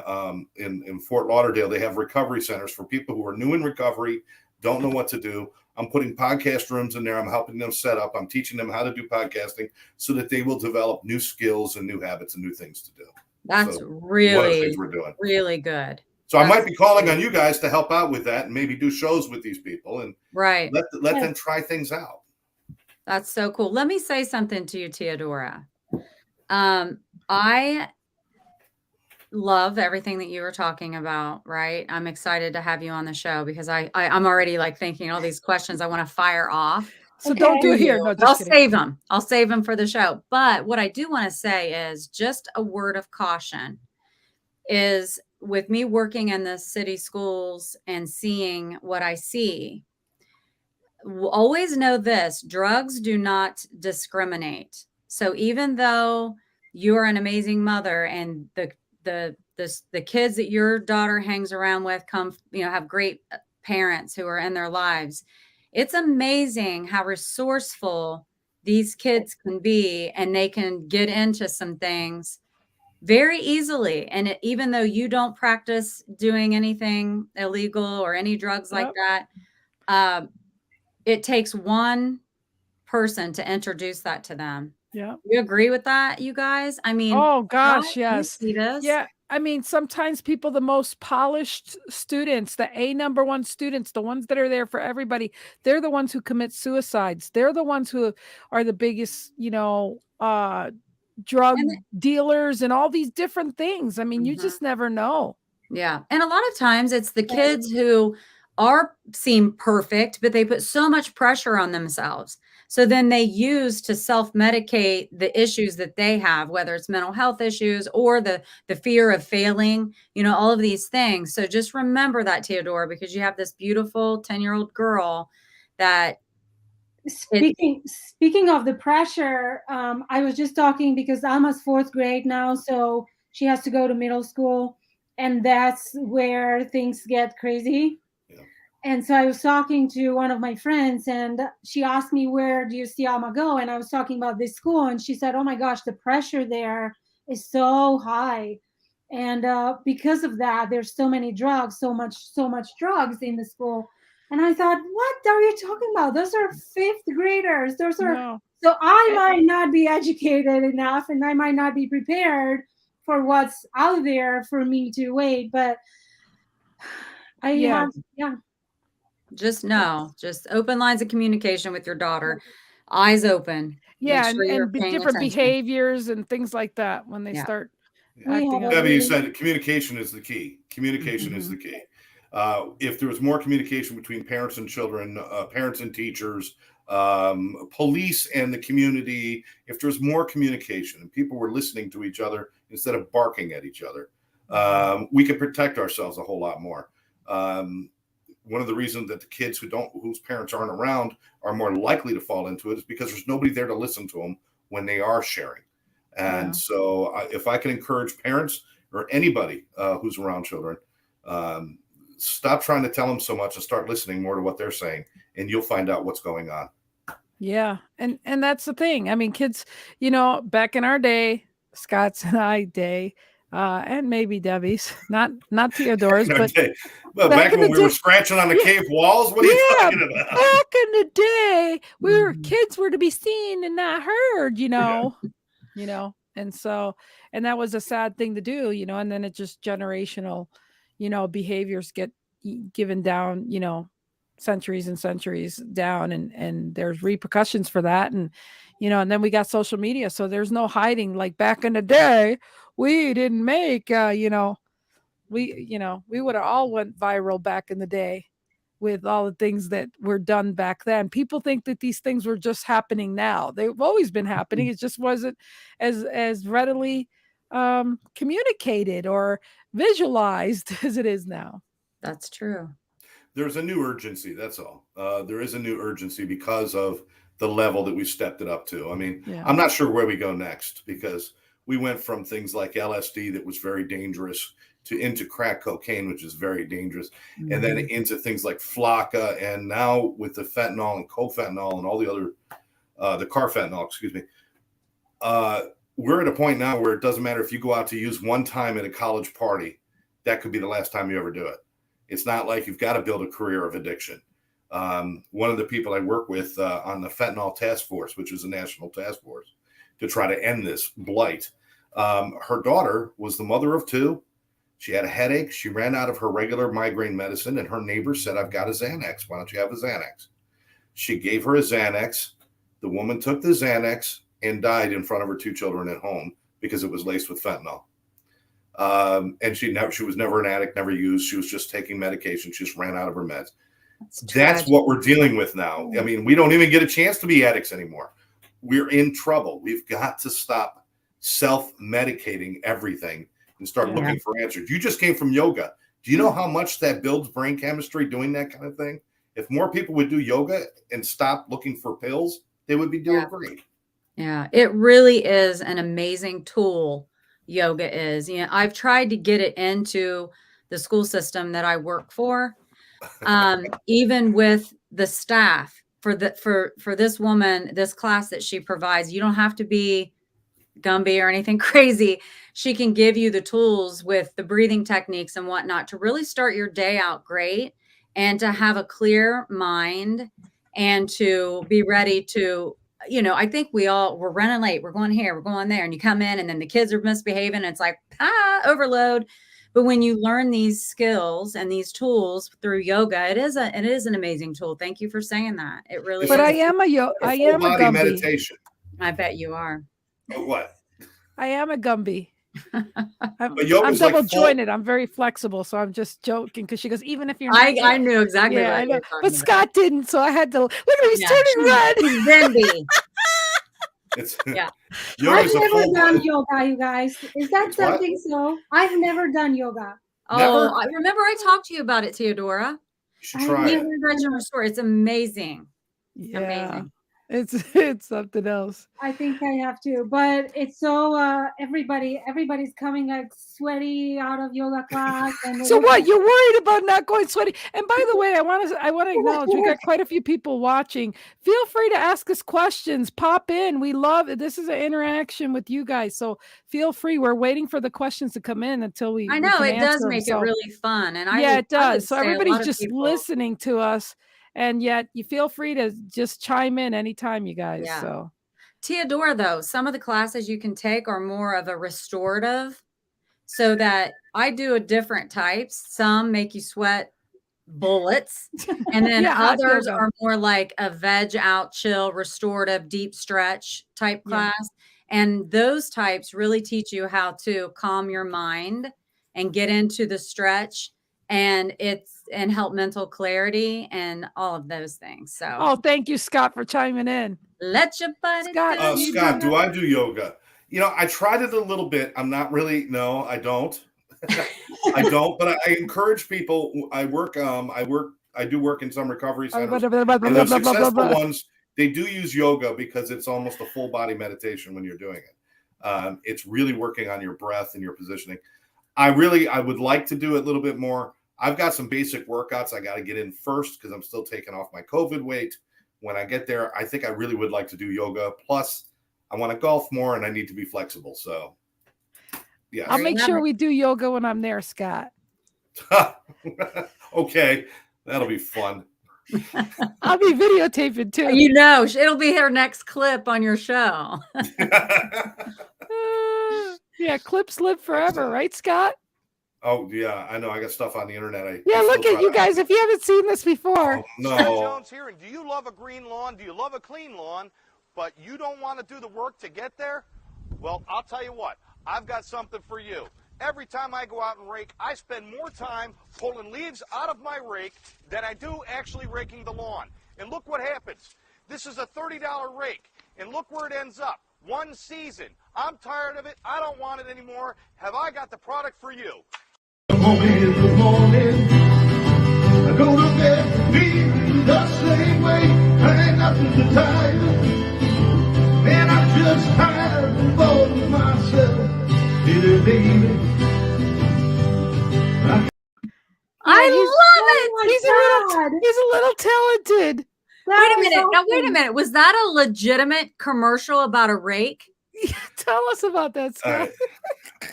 Fort Lauderdale, they have recovery centers for people who are new in recovery, don't know what to do. I'm putting podcast rooms in there. I'm helping them set up. I'm teaching them how to do podcasting so that they will develop new skills and new habits and new things to do. That's one of the things we're doing. Really good. So I might be calling on you guys to help out with that and maybe do shows with these people and let them try things out. That's so cool. Let me say something to you, Teodora. I love everything that you were talking about, right? I'm excited to have you on the show because I'm already like thinking all these questions I want to fire off. So don't do it here. No, I'll save them. I'll save them for the show. But what I do want to say is just a word of caution is with me working in the city schools and seeing what I see, always know this, drugs do not discriminate. So even though you're an amazing mother and the kids that your daughter hangs around with have great parents who are in their lives, it's amazing how resourceful these kids can be, and they can get into some things very easily. And even though you don't practice doing anything illegal or any drugs like that, it takes one person to introduce that to them. Yeah. You agree with that, you guys? I mean, oh gosh, yes. Yeah. I mean, sometimes people, the most polished students, the #1 students, the ones that are there for everybody, they're the ones who commit suicides. They're the ones who are the biggest, drug dealers and all these different things. I mean, you just never know. Yeah. And a lot of times it's the kids who seem perfect, but they put so much pressure on themselves. So then they use to self-medicate the issues that they have, whether it's mental health issues or the fear of failing, all of these things. So just remember that, Teodora, because you have this beautiful 10-year-old girl that Speaking of the pressure, I was just talking because Alma's 4th grade now, so she has to go to middle school, and that's where things get crazy. And so I was talking to one of my friends, and she asked me, where do you see Alma go? And I was talking about this school, and she said, oh my gosh, the pressure there is so high. And because of that, there's so many drugs, so much drugs in the school. And I thought, what are you talking about? Those are 5th graders. Those are so I might not be educated enough, and I might not be prepared for what's out there for me to wait. But just open lines of communication with your daughter, eyes open. Yeah, and different behaviors and things like that when they start acting up. Debbie, you said communication is the key. Communication is the key. If there was more communication between parents and children, parents and teachers, police and the community, if there was more communication and people were listening to each other instead of barking at each other, we could protect ourselves a whole lot more. One of the reasons that the kids whose parents aren't around are more likely to fall into it is because there's nobody there to listen to them when they are sharing. And so if I can encourage parents or anybody who's around children, stop trying to tell them so much and start listening more to what they're saying, and you'll find out what's going on. Yeah. And that's the thing. I mean, kids, back in our day, Scott's and I day, and maybe Debbie's, not Theodore's, but Okay. Well, back back in when the we were day, scratching on the yeah, cave walls, what are you yeah, talking about? back in the day, Mhm. kids were to be seen and not heard, and that was a sad thing to do, and then it just generational, behaviors get given down, centuries and centuries down, and there's repercussions for that, and then we got social media, so there's no hiding. Like back in the day, we didn't make, we would have all went viral back in the day with all the things that were done back then. People think that these things were just happening now. They've always been happening. It just wasn't as readily communicated or visualized as it is now. That's true. There's a new urgency. That's all. There is a new urgency because of the level that we stepped it up to. I mean, Yeah. I'm not sure where we go next because we went from things like LSD that was very dangerous to into crack cocaine, which is very dangerous, and then into things like Flocka, and now with the fentanyl and cofentanyl and all the other, the carfentanil, excuse me. We're at a point now where it doesn't matter if you go out to use one time at a college party, that could be the last time you ever do it. It's not like you've got to build a career of addiction. One of the people I work with on the fentanyl task force, which is a national task force to try to end this blight, her daughter was the mother of two. She had a headache. She ran out of her regular migraine medicine, and her neighbor said, "I've got a Xanax. Why don't you have a Xanax?" She gave her a Xanax. The woman took the Xanax and died in front of her two children at home because it was laced with fentanyl. And she was never an addict, never used. She was just taking medication. She just ran out of her meds. That's what we're dealing with now. I mean, we don't even get a chance to be addicts anymore. We're in trouble. We've got to stop self-medicating everything and start looking for answers. You just came from yoga. Do you know how much that builds brain chemistry doing that kind of thing? If more people would do yoga and stop looking for pills, they would be doing great. Yeah, it really is an amazing tool. Yoga is. I've tried to get it into the school system that I work for, even with the staff for this woman, this class that she provides. You don't have to be Gumby or anything crazy. She can give you the tools with the breathing techniques and whatnot to really start your day out great and to have a clear mind and to be ready to, I think we're running late. We're going here, we're going there. And you come in and then the kids are misbehaving. And it's like, overload. But when you learn these skills and these tools through yoga, it is an amazing tool. Thank you for saying that. It really But is. I am a Full-body Gumby. meditation. I bet you are. What? I am a Gumby. I'm yoga's like double jointed. I'm very flexible, so I'm just joking because she goes, even if you're not, I knew exactly what I you know, were talking but about. Scott didn't, so I had to look at him. He's Yeah, turning red. She's Bendy. It's Yeah. I've yoga's a never full done yoga, you guys. Is that It's what? something so? I've never done yoga. Never? Oh, I remember I talked to you about it, Theodora. You should I try it. never Stretch and restore. It's amazing. Yeah, Amazing. it's something else. I think I have to, but it's so everybody's coming like sweaty out of yoga class. And So what? You're worried about not going sweaty? And by the way, I want to acknowledge we got quite a few people watching. Feel free to ask us questions. Pop in. We love it. This is an interaction with you guys, so feel free. We're waiting for the questions to come in until we. I know we it can does answer them. make it So, really fun, and yeah, it I would does. So say a lot everybody's of just people- listening to us, and yet you feel free to just chime in anytime, you guys. Yeah. So Theodora, though, some of the classes you can take are more of a restorative, so that I do a different types. Some make you sweat bullets, and then Yeah, hot others yoga. are more like a veg out, chill, restorative, deep stretch type Yeah. class. And those types really teach you how to calm your mind and get into the stretch, and help mental clarity and all of those things. So Oh, thank you, Scott, for chiming in. let your body Scott, do you Scott, do do I do yoga? I tried it a little bit. I'm not really. No, I don't. I don't. But I encourage people. I do work in some recovery centers, and the successful ones, they do use yoga because it's almost a full body meditation when you're doing it. It's really working on your breath and your positioning. I would like to do it a little bit more. I've got some basic workouts I got to get in first because I'm still taking off my COVID weight. when I get there, I think I really would like to do yoga. Plus, I want to golf more, and I need to be flexible. So, yes. I'll make sure we do yoga when I'm there, Scott. Okay, that'll be fun. I'll be videotaping too. It'll be her next clip on your show. Yeah, clips live forever, right, Scott? Oh yeah, I know. I got stuff on the internet. Look at you guys. If you haven't seen this before, no. Jones here, and do you love a green lawn? Do you love a clean lawn? But you don't want to do the work to get there? Well, I'll tell you what. I've got something for you. Every time I go out and rake, I spend more time pulling leaves out of my rake than I do actually raking the lawn. And look what happens. This is a $30 rake, and look where it ends up. One season. I'm tired of it. I don't want it anymore. Have I got the product for you? The morning, I go to bed feeling the same way. I ain't nothing to tire, and I'm just tired of bothering myself. Baby. I love it. He's a little talented. Wait a minute. Was that a legitimate commercial about a rake? Tell us about that, Scott.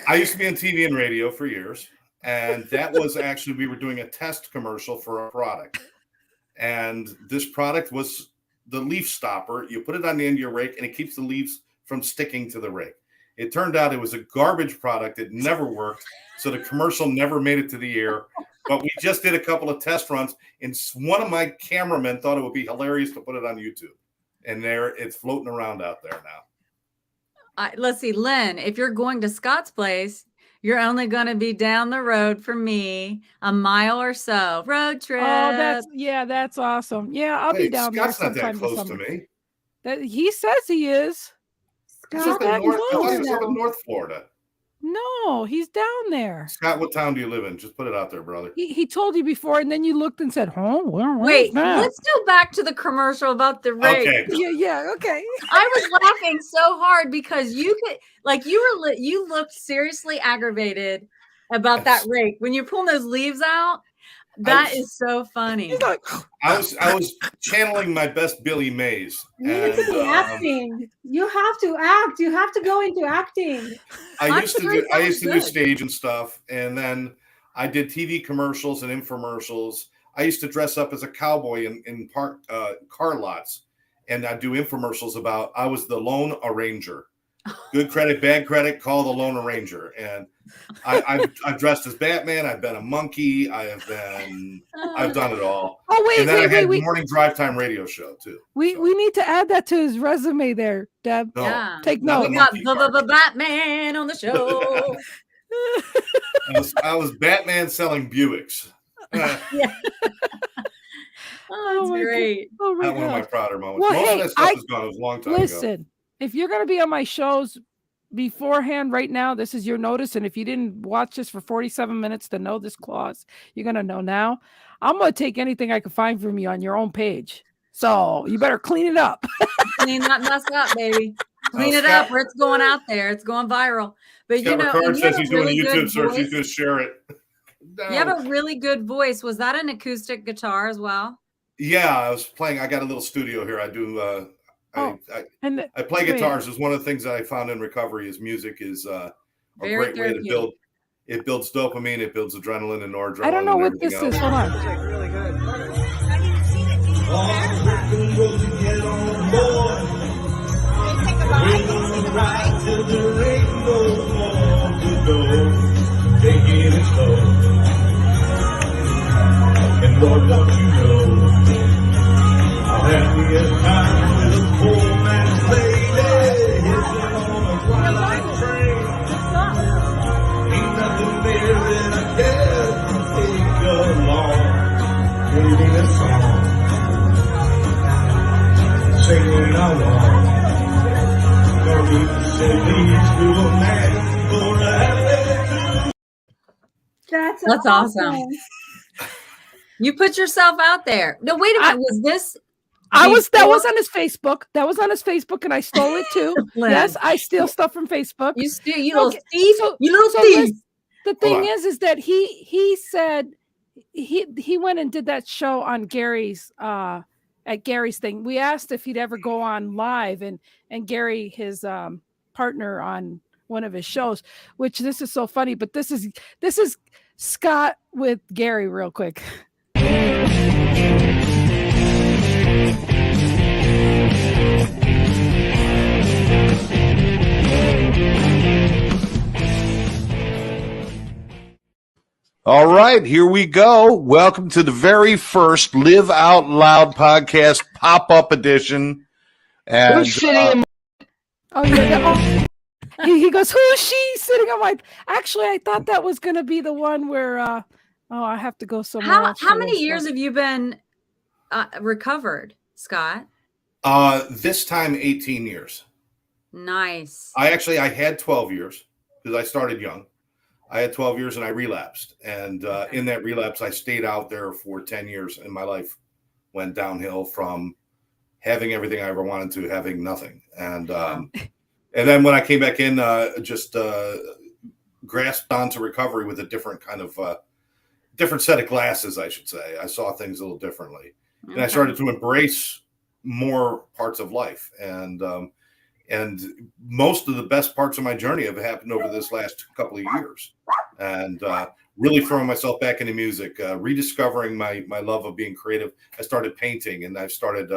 I used to be on TV and radio for years, and that was actually, we were doing a test commercial for a product. And this product was the leaf stopper. You put it on the end of your rake, and it keeps the leaves from sticking to the rake. It turned out it was a garbage product. It never worked. So the commercial never made it to the air. But we just did a couple of test runs, and one of my cameramen thought it would be hilarious to put it on YouTube. And there, it's floating around out there now. Let's see, Lynn, if you're going to Scott's place, you're only going to be down the road from me, a mile or so. Road trip. Oh, that's awesome. Yeah, I'll be down Scott's there not that sometime close to me. He says he is. He's up in North Florida. No, he's down there. Scott, what town do you live in? Just put it out there, brother. He told you before, and then you looked and said, wait, let's go back to the commercial about the rake. Okay. Yeah, okay. I was laughing so hard because you looked seriously aggravated about that rake. When you're pulling those leaves out, that is so funny. I was channeling my best Billy Mays. You need to be acting. You have to act. You have to go into acting. I used to do stage and stuff, and then I did TV commercials and infomercials. I used to dress up as a cowboy in car lots, and I'd do infomercials about I was the Lone Arranger. Good credit, bad credit, call the Lone Arranger. And I've dressed as Batman. I've been a monkey. I've done it all. Oh, wait, and then I had the morning drive time radio show too. We need to add that to his resume there, Deb. No, yeah. Take note. We got the Batman on the show. I was Batman selling Buicks. Yeah. Oh, that's great. Oh my Not one of my God. prouder moments. Well, Most of that stuff is gone. It was a long time ago. Listen, if you're going to be on my shows beforehand right now, this is your notice. And if you didn't watch this for 47 minutes to know this clause, you're going to know now. I'm going to take anything I can find from you on your own page. So you better clean it up. Clean that mess up, baby. Clean it up, or it's going out there. It's going viral. But Scott Ricard says he's doing a YouTube search. He's going to share it. No. You have a really good voice. Was that an acoustic guitar as well? Yeah, I was playing. I got a little studio here. I do. I play guitars. It's one of the things that I found in recovery is music is a great way to build. It builds dopamine. It builds adrenaline and noradrenaline. I don't know what this is. Hold on. Really good. And Lord, don't you know how happy at times with a poor man's lady hitting on a twilight train. Ain't nothing there in a cab to take along, maybe a song, singing along. Don't need to say these to a man for a happy. That's awesome. You put yourself out there. No, wait a minute. Was this? That was on his Facebook. That was on his Facebook, and I stole it too. Yes, I steal stuff from Facebook. You steal, you little thief. You little thief. The thing is that he said he went and did that show on Gary's at Gary's thing. We asked if he'd ever go on live, and Gary, his partner on one of his shows, which this is so funny, but this is Scott with Gary real quick. All right, here we go. Welcome to the very first Live Out Loud podcast pop-up edition. And oh yeah, he goes, who's she sitting on my? Actually, I thought that was going to be the one where I have to go somewhere else. How many years have you been recovered, Scott? This time 18 years. Nice. I had 12 years because I started young. I had 12 years and I relapsed. And in that relapse, I stayed out there for 10 years and my life went downhill from having everything I ever wanted to having nothing. And then when I came back in, just grasped onto recovery with a different kind of different set of glasses, I should say. I saw things a little differently. Okay. And I started to embrace more parts of life. And most of the best parts of my journey have happened over this last couple of years. And really throwing myself back into music, rediscovering my love of being creative. I started painting, and I've started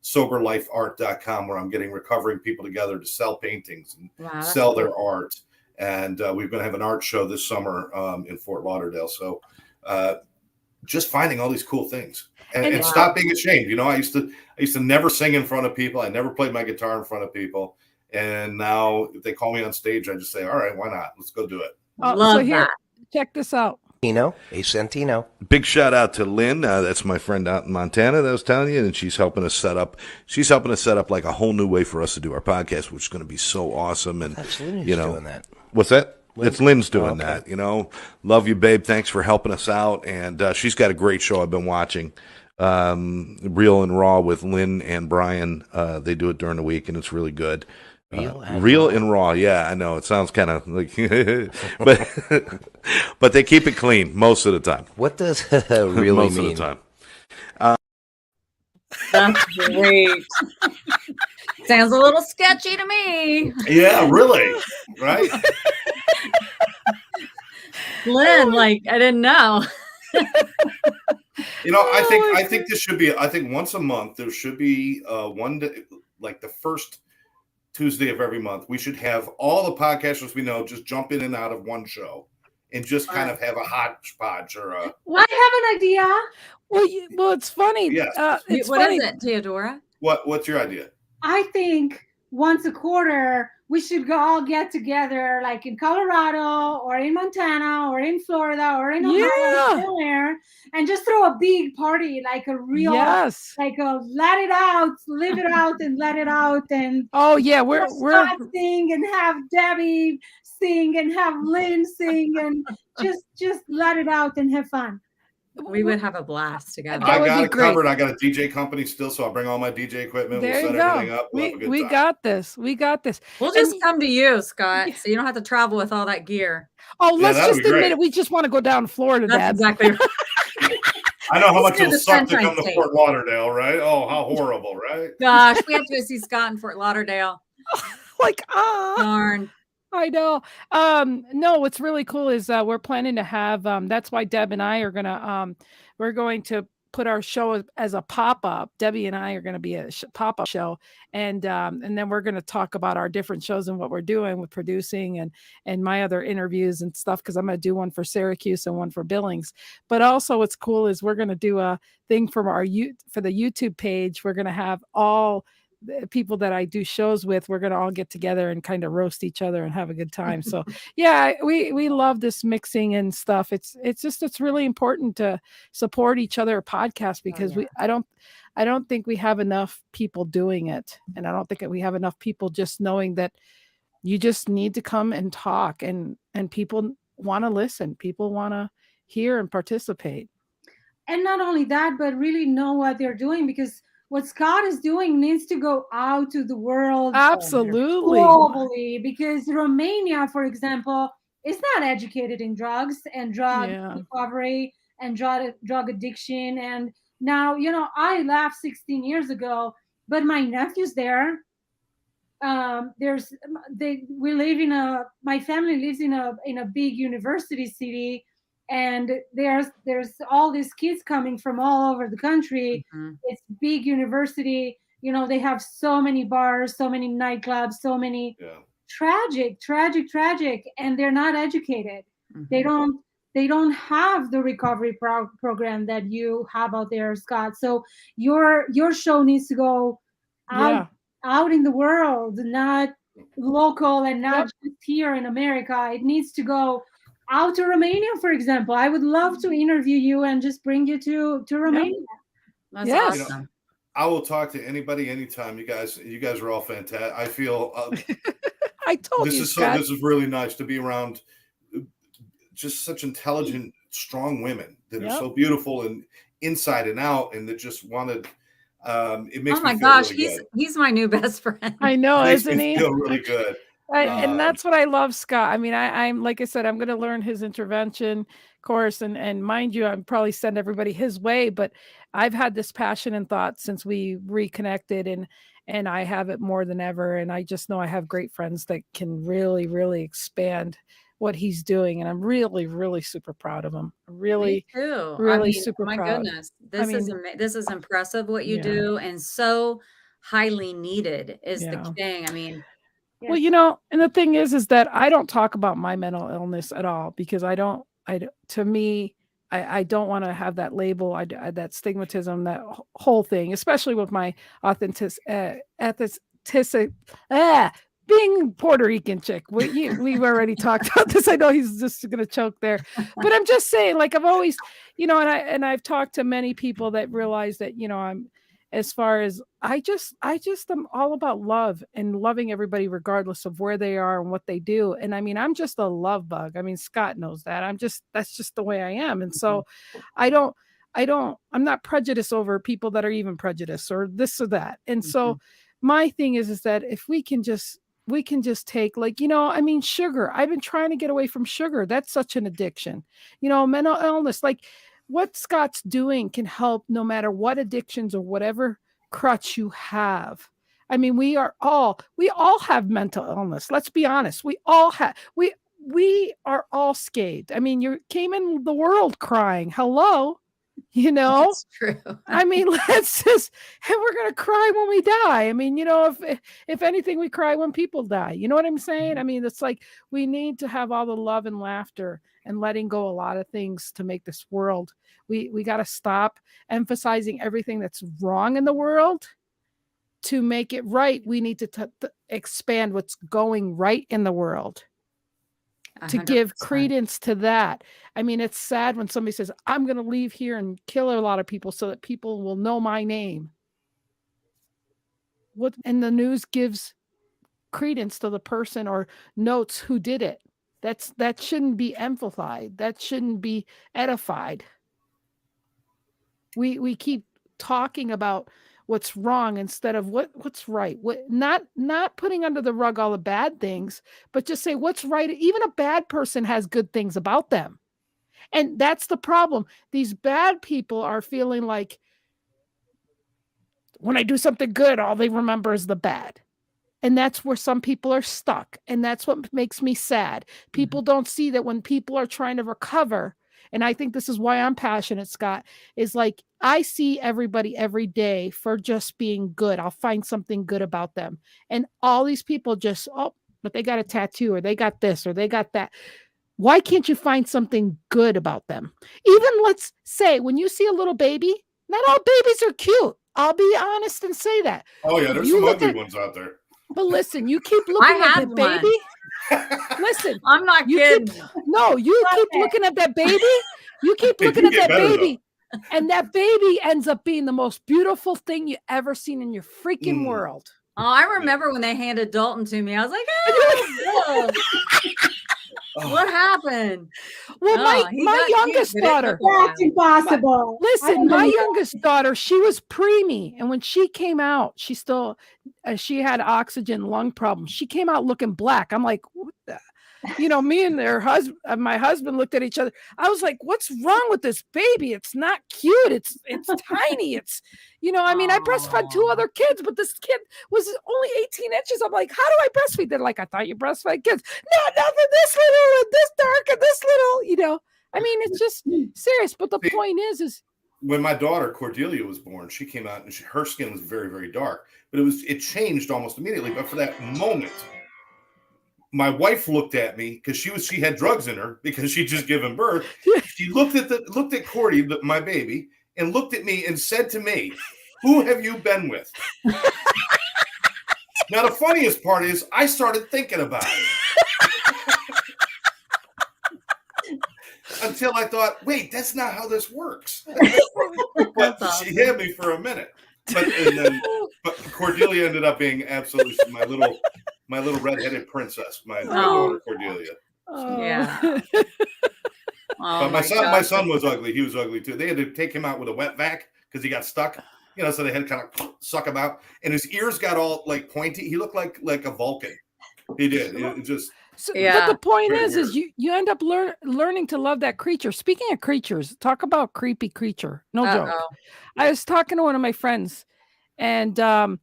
soberlifeart.com, where I'm getting recovering people together to sell paintings and sell their art. And we're going to have an art show this summer in Fort Lauderdale. So just finding all these cool things. And stop being ashamed. You know, I used to never sing in front of people. I never played my guitar in front of people. And now if they call me on stage, I just say, all right, why not? Let's go do it. Love that. Check this out. A Santino. Big shout out to Lynn. That's my friend out in Montana that I was telling you. And she's helping us set up like a whole new way for us to do our podcast, which is going to be so awesome. And, doing that. What's that? It's Lynn's doing that, you know. Love you, babe. Thanks for helping us out. And she's got a great show I've been watching. Real and Raw with Lynn and Brian. They do it during the week, and it's really good. Real and Raw. Yeah, I know. It sounds kind of like, but they keep it clean most of the time. What does really most mean? Most of the time. That's great. Sounds a little sketchy to me. Yeah, really. Right? Lynn, I didn't know. You know, I think this should be, I think once a month, there should be one day, like the first Tuesday of every month, we should have all the podcasters we know just jump in and out of one show and just kind of have a hodgepodge or a. Well, I have an idea. Well, it's funny. Yes. What is it, Theodora? What's your idea? I think once a quarter we should all get together, like in Colorado or in Montana or in Florida or in Ohio, somewhere, and just throw a big party, like a real, like a let it out, live it out, and let it out, and we're sing and have Debbie sing and have Lynn sing and just let it out and have fun. We would have a blast together. I got it covered. I got a DJ company still, so I'll bring all my DJ equipment. We'll set everything up. We got this. We got this. We'll just come to you, Scott, so you don't have to travel with all that gear. Oh, let's just admit it. We just want to go down to Florida, Dad. Exactly right. I know how much it'll suck to come to Fort Lauderdale, right? Oh, how horrible, right? Gosh, we have to go see Scott in Fort Lauderdale. Darn. I know. No, what's really cool is we're planning to have, that's why Deb and I are going to, we're going to put our show as a pop-up. Debbie and I are going to be a pop-up show. And then we're going to talk about our different shows and what we're doing with producing and my other interviews and stuff. Cause I'm going to do one for Syracuse and one for Billings, but also what's cool is we're going to do a thing from for the YouTube page. We're going to have all the people that I do shows with, we're going to all get together and kind of roast each other and have a good time. So yeah, we love this mixing and stuff. It's really important to support each other podcast because I don't think we have enough people doing it. And I don't think that we have enough people just knowing that you just need to come and talk and people want to listen. People want to hear and participate. And not only that, but really know what they're doing, because what Scott is doing needs to go out to the world. Absolutely. Globally, because Romania, for example, is not educated in drugs and drug recovery and drug addiction. And Now, I left 16 years ago, but my nephew's there. We live my family lives in a big university city, and there's all these kids coming from all over the country. Mhm. It's big university. They have so many bars, so many nightclubs, so many Yeah. tragic, and they're not educated. They Mhm. don't have the recovery program that you have out there, Scott. So your show needs to go out Yeah. out in the world, not local and not Yep. just here in America. It needs to go out to Romania, for example. I would love to interview you and just bring you to Romania. That's Yes. awesome. I will talk to anybody anytime. You guys are all fantastic. I feel I told this you, is Scott. this is really nice to be around just such intelligent, strong women that are Yep. so beautiful and inside and out, and that just wanted. It makes Oh my me feel gosh, really good. he's my new best friend. I know, It makes isn't me he? feel really good. And that's what I love, Scott. I mean, I'm like I said, I'm going to learn his intervention course, and mind you, I'm probably send everybody his way. But I've had this passion and thought since we reconnected, and I have it more than ever. And I just know I have great friends that can really, really expand what he's doing, and I'm really, really super proud of him. Me Really, too. I really mean, super my proud. goodness, I this is impressive what you yeah, do, and so highly needed is the yeah. thing. I mean, Well, Yes. and the thing is that I don't talk about my mental illness at all because to me, I don't want to have that label, that stigmatism, that whole thing, especially with my authenticity, being Puerto Rican chick. We've already talked about this. I know he's just going to choke there, but I'm just saying, like I've always, and I've talked to many people that realize that, I'm, as far as I just am all about love and loving everybody regardless of where they are and what they do. And I mean, I'm just a love bug. I mean, Scott knows that. That's just the way I am. And so I don't I'm not prejudiced over people that are even prejudiced or this or that. And so my thing is that if we can just take, like, I mean, sugar. I've been trying to get away from sugar. That's such an addiction. Mental illness, like what Scott's doing can help no matter what addictions or whatever crutch you have. I mean, we all have mental illness. Let's be honest. We all have, we are all scathed. I mean, you came in the world crying. Hello, that's true. I mean, let's just, and we're going to cry when we die. I mean, if anything, we cry when people die. You know what I'm saying? I mean, it's like we need to have all the love and laughter and letting go a lot of things to make this world. We got to stop emphasizing everything that's wrong in the world to make it right. We need to expand what's going right in the world, to 100%. give credence to that. I mean, it's sad when somebody says, I'm going to leave here and kill a lot of people so that people will know my name. And the news gives credence to the person or notes who did it. That shouldn't be emphasized. That shouldn't be edified. We keep talking about what's wrong instead of what's right. Not putting under the rug all the bad things, but just say what's right. Even a bad person has good things about them. And that's the problem. These bad people are feeling like when I do something good, all they remember is the bad. And that's where some people are stuck. And that's what makes me sad. People don't see that when people are trying to recover. And I think this is why I'm passionate, Scott, is like I see everybody every day for just being good. I'll find something good about them. And all these people just, but they got a tattoo or they got this or they got that. Why can't you find something good about them? Even let's say when you see a little baby, not all babies are cute. I'll be honest and say that. Oh yeah, If there's you some look ugly at- ones out there. But listen, you keep looking at had that baby. Listen, I'm not you kidding. keep looking at that baby. You keep They looking do at get that better, baby. And that baby ends up being the most beautiful thing you ever seen in your freaking world. Oh, I remember when they handed Dalton to me. I was like, oh, what happened? Well, Oh, he my got cute, youngest but it took daughter. a while. That's impossible. I Listen, don't my believe that. youngest daughter, she was preemie, and when she came out, she still she had oxygen lung problems. She came out looking black. I'm like, what the? me and my husband looked at each other. I was like, what's wrong with this baby? It's not cute. It's tiny. It's, I breastfed 2 other kids, but this kid was only 18 inches. I'm like, how do I breastfeed? They're like, I thought you breastfed kids. No, nothing this little and this dark and this little, it's just serious. But the point is when my daughter Cordelia was born, she came out and her skin was very, very dark, but it changed almost immediately. But for that moment, my wife looked at me because she had drugs in her because she'd just given birth. She looked at Cordy, my baby, and looked at me and said to me, "Who have you been with?" Now the funniest part is I started thinking about it. Until I thought, wait, that's not how this works. But she had me for a minute. But Cordelia ended up being absolutely my little redheaded princess, my daughter Cordelia. Oh. Yeah. But my son was ugly. He was ugly too. They had to take him out with a wet vac because he got stuck. So they had to kind of suck him out, and his ears got all like pointy. He looked like a Vulcan. He did. It just. But the point is you end up learning to love that creature. Speaking of creatures, talk about creepy creature. No joke. I was talking to one of my friends, and while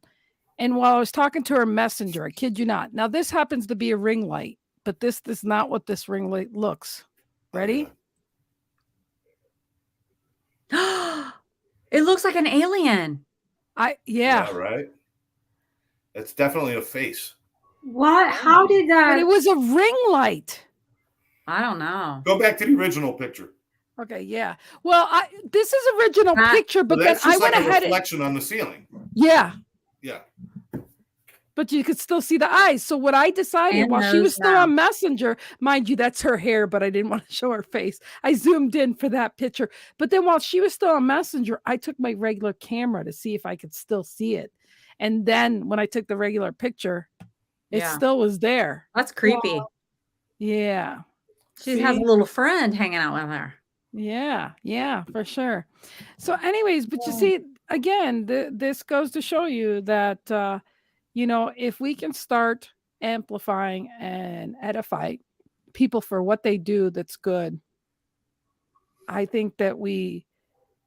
I was talking to her messenger, I kid you not. Now this happens to be a ring light, but this is not what this ring light looks. Ready? It looks like an alien. Yeah, right. It's definitely a face. What? How did that? But it was a ring light. I don't know. Go back to the original picture. Okay, yeah. Well, this is original picture, but then I went ahead. Reflection on the ceiling. Yeah. Yeah. But you could still see the eyes. So what I decided while she was still on Messenger, mind you, that's her hair, but I didn't want to show her face. I zoomed in for that picture. But then while she was still on Messenger, I took my regular camera to see if I could still see it. And then when I took the regular picture, it still was there. That's creepy. Yeah. She has a little friend hanging out with her. Yeah, for sure. So anyways, but you see, again, this goes to show you that, if we can start amplifying and edify people for what they do that's good, I think that we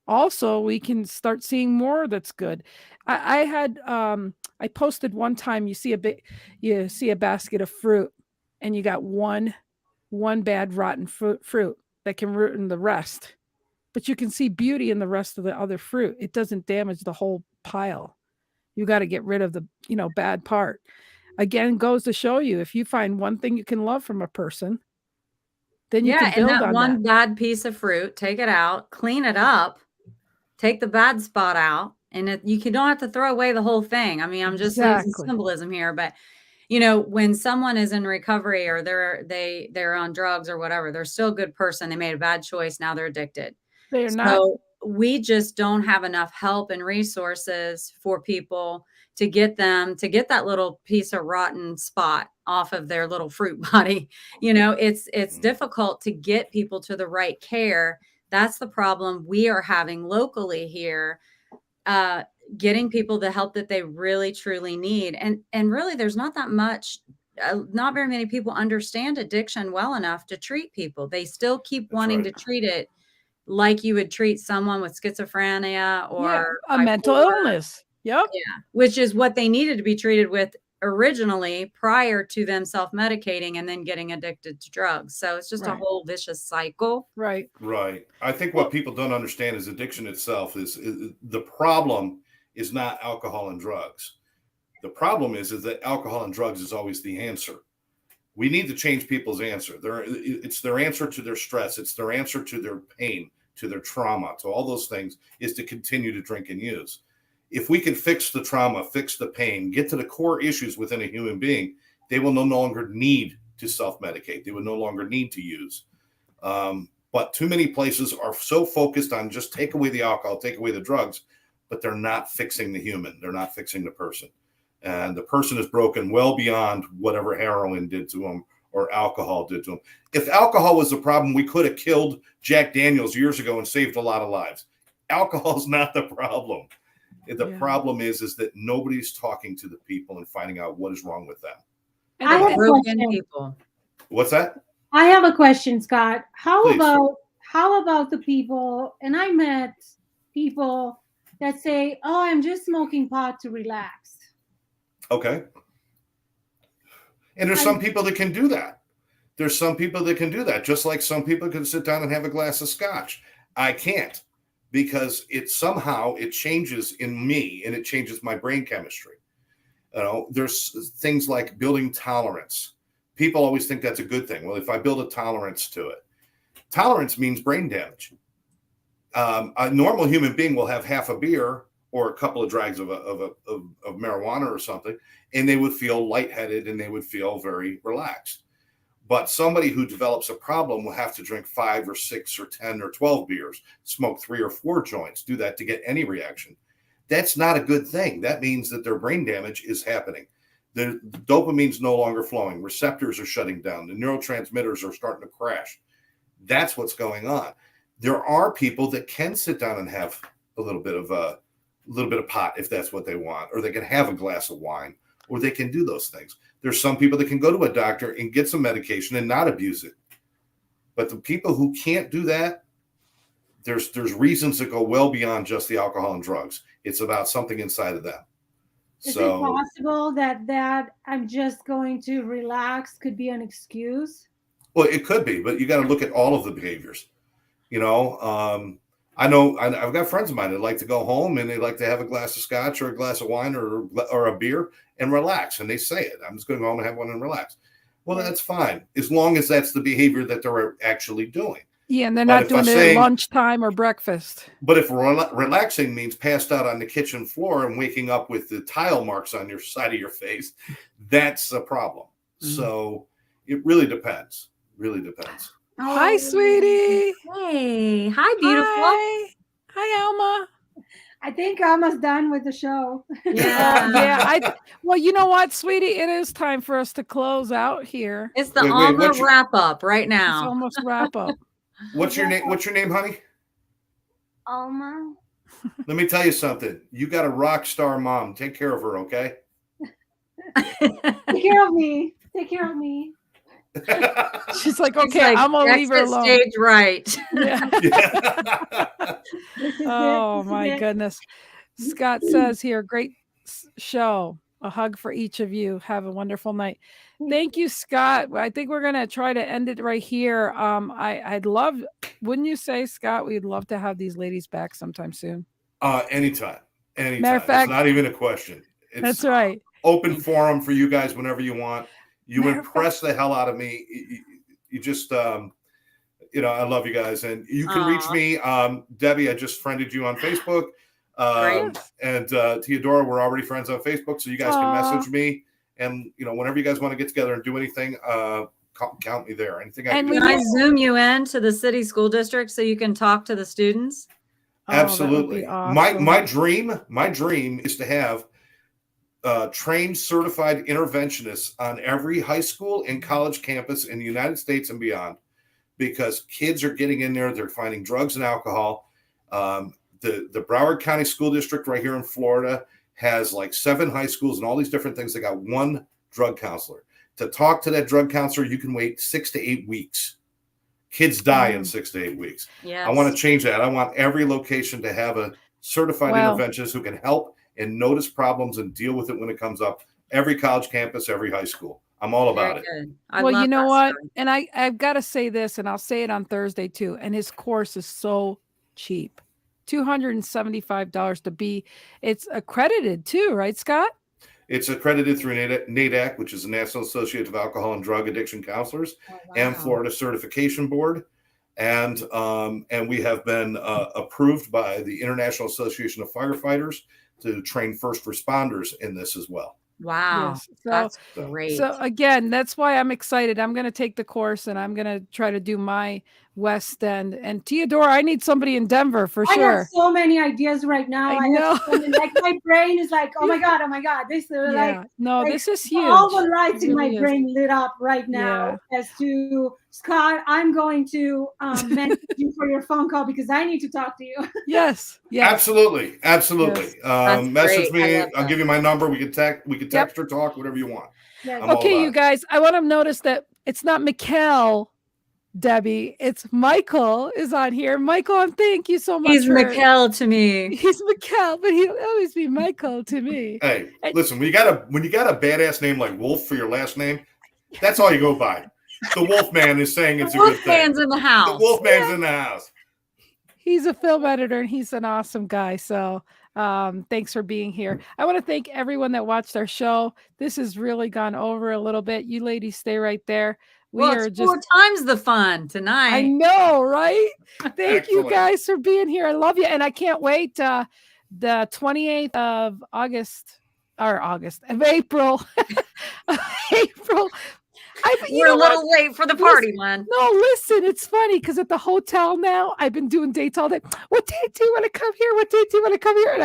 can start seeing more that's good. I posted one time, you see a basket of fruit and you got one bad rotten fruit that can ruin the rest, but you can see beauty in the rest of the other fruit. It doesn't damage the whole pile. You got to get rid of the bad part. Again, goes to show you, if you find one thing you can love from a person, then you can build on one bad piece of fruit, take it out, clean it up, take the bad spot out, and you don't have to throw away the whole thing. I mean, I'm just using symbolism here, but when someone is in recovery or they're on drugs or whatever, they're still a good person. They made a bad choice. Now they're addicted. They're not. We just don't have enough help and resources for people to get that little piece of rotten spot off of their little fruit body. It's difficult to get people to the right care. That's the problem we are having locally here, getting people the help that they really truly need. And really, there's not that much, not very many people understand addiction well enough to treat people. They still keep wanting to treat it like you would treat someone with schizophrenia or a mental illness. Yep. Yeah. Which is what they needed to be treated with originally prior to them self-medicating and then getting addicted to drugs. So it's just a whole vicious cycle. Right. I think what people don't understand is addiction itself is the problem is not alcohol and drugs. The problem is that alcohol and drugs is always the answer. We need to change people's answer. It's their answer to their stress. It's their answer to their pain, to their trauma, to all those things, is to continue to drink and use. If we can fix the trauma, fix the pain, get to the core issues within a human being, they will no longer need to self-medicate. They will no longer need to use. But too many places are so focused on just take away the alcohol, take away the drugs, but they're not fixing the human. They're not fixing the person. And the person is broken well beyond whatever heroin did to them or alcohol did to them. If alcohol was the problem, we could have killed Jack Daniels years ago and saved a lot of lives. Alcohol is not the problem. The problem is that nobody's talking to the people and finding out what is wrong with them. I have a broken question. people. What's that? I have a question, Scott. Please. How about the people? And I met people that say, "Oh, I'm just smoking pot to relax." Okay. And there's some people that can do that. There's some people that can do that, just like some people can sit down and have a glass of scotch. I can't, because it changes in me and it changes my brain chemistry. You know, there's things like building tolerance. People always think that's a good thing. Well, if I build a tolerance to it, tolerance means brain damage. A normal human being will have half a beer or a couple of drags of marijuana or something, and they would feel lightheaded and they would feel very relaxed. But somebody who develops a problem will have to drink 5 or 6 or 10 or 12 beers, smoke 3 or 4 joints, do that to get any reaction. That's not a good thing. That means that their brain damage is happening. The dopamine's no longer flowing. Receptors are shutting down. The neurotransmitters are starting to crash. That's what's going on. There are people that can sit down and have a little bit of pot if that's what they want, or they can have a glass of wine, or they can do those things. There's some people that can go to a doctor and get some medication and not abuse it. But the people who can't do that, there's reasons that go well beyond just the alcohol and drugs. It's about something inside of them. Is it possible that I'm just going to relax could be an excuse? Well, it could be, but you got to look at all of the behaviors. You know, I've got friends of mine that like to go home and they like to have a glass of scotch or a glass of wine or a beer and relax. And they say it. I'm just going to go home and have one and relax. Well, that's fine, as long as that's the behavior that they're actually doing. Yeah, and they're not doing it at lunchtime or breakfast. But if relaxing means passed out on the kitchen floor and waking up with the tile marks on your side of your face, that's a problem. Mm-hmm. So it really depends. Really depends. Oh, hi, sweetie. Hey. Hi, beautiful. Hi, Alma. I think Alma's done with the show. Yeah. Well, you know what, sweetie? It is time for us to close out here. It's the Alma wrap up right now. It's almost wrap up. What's your name? What's your name, honey? Alma. Let me tell you something. You got a rock star mom. Take care of her, okay? Take care of me. Take care of me. She's like, okay, I'm gonna leave her alone. Stage right. Yeah. Oh my goodness. Scott says here, great show. A hug for each of you. Have a wonderful night. Thank you, Scott. I think we're gonna try to end it right here. I'd love, wouldn't you say, Scott? We'd love to have these ladies back sometime soon. Anytime. Matter of fact, it's not even a question. It's that's right. Open forum for you guys whenever you want. You impress the hell out of me. You just, I love you guys. And you can reach me. Debbie, I just friended you on Facebook. And Theodora, we're already friends on Facebook. So you guys can message me. And, whenever you guys want to get together and do anything, count me there. Anything I can do. Can I Zoom you in to the city school district so you can talk to the students? Absolutely. Awesome. My dream is to have trained, certified interventionists on every high school and college campus in the United States and beyond, because kids are getting in there. They're finding drugs and alcohol. The Broward County School District right here in Florida has like 7 high schools and all these different things. They got one drug counselor. To talk to that drug counselor, you can wait 6 to 8 weeks. Kids die in 6 to 8 weeks. Yes. I want to change that. I want every location to have a certified interventionist who can help and notice problems and deal with it when it comes up. Every college campus, every high school. I'm all about it. Well, you know what? Story. And I've got to say this, and I'll say it on Thursday too. And his course is so cheap. $275 to be. It's accredited too, right, Scott? It's accredited through NADAC, which is the National Association of Alcohol and Drug Addiction Counselors, and Florida Certification Board. And we have been approved by the International Association of Firefighters to train first responders in this as well. Wow. Yes. That's great. So again, that's why I'm excited. I'm going to take the course and I'm going to try to do my West End. And Theodora, I need somebody in Denver for sure. I have so many ideas right now. I know. Like my brain is like, oh my God. This is this is huge. All the lights in my brain lit up right now as to Scott. I'm going to message you for your phone call because I need to talk to you. Yes. Absolutely. Yes. Message me. I'll give you my number. We can text or talk, whatever you want. Yes. Okay, you guys. I want to notice that It's not Mikkel, Debbie. It's Michael is on here. Michael, thank you so much. He's Mikkel to me. He's Mikkel, but he'll always be Michael to me. Hey, listen, when you got a badass name like Wolf for your last name, that's all you go by. The Wolfman is saying it's a good thing. Wolfman's in the house. The Wolfman's in the house. He's a film editor and he's an awesome guy. So thanks for being here. I want to thank everyone that watched our show. This has really gone over a little bit. You ladies stay right there. It's 4 times the fun tonight. I know, right? Thank you Excellent. guys for being here. I love you. And I can't wait. The 28th of April. April. We're a little late for the party, Lynn. No, listen, it's funny because at the hotel now, I've been doing dates all day. What date do you want to come here? What date do you want to come here? And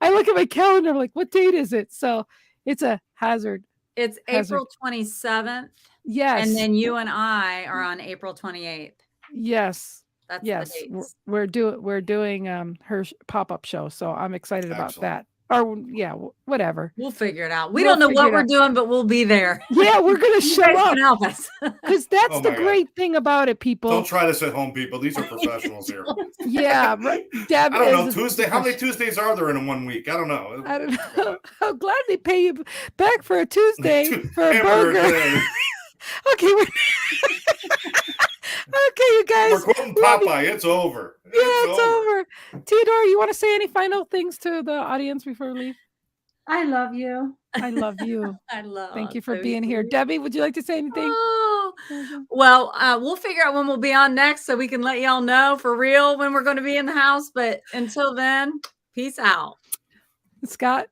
I look at my calendar, I'm like, what date is it? So it's a hazard. It's April 27th. Yes. And then you and I are on April 28th. Yes. That's yes. the dates. We're doing her pop-up show. So I'm excited about Excellent. that. Or yeah, whatever. We'll figure it out. We don't know what we're doing, but we'll be there. Yeah, we're gonna show up. Can help us. Because that's the great thing about it, people. Don't try this at home, people. These are professionals here. Yeah, right. Deb, I don't know. Tuesday. How many Tuesdays are there in 1 week? I don't know. I don't know. I'm glad they pay you back for a Tuesday for a burger. Okay, okay, you guys. We're quoting Popeye. It's over. It's over. Theodore, you want to say any final things to the audience before we leave? I love you. I love you. Thank you for being here. Debbie, would you like to say anything? Oh, well, we'll figure out when we'll be on next so we can let y'all know for real when we're going to be in the house. But until then, peace out. Scott?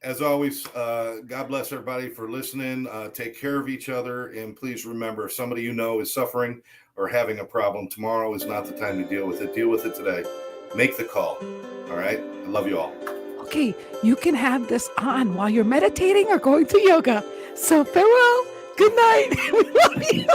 As always, God bless everybody for listening. Take care of each other. And please remember, if somebody you know is suffering or having a problem, tomorrow is not the time to deal with it. Deal with it today. Make the call. All right? I love you all. Okay, you can have this on while you're meditating or going to yoga. So farewell. Good night. We love you.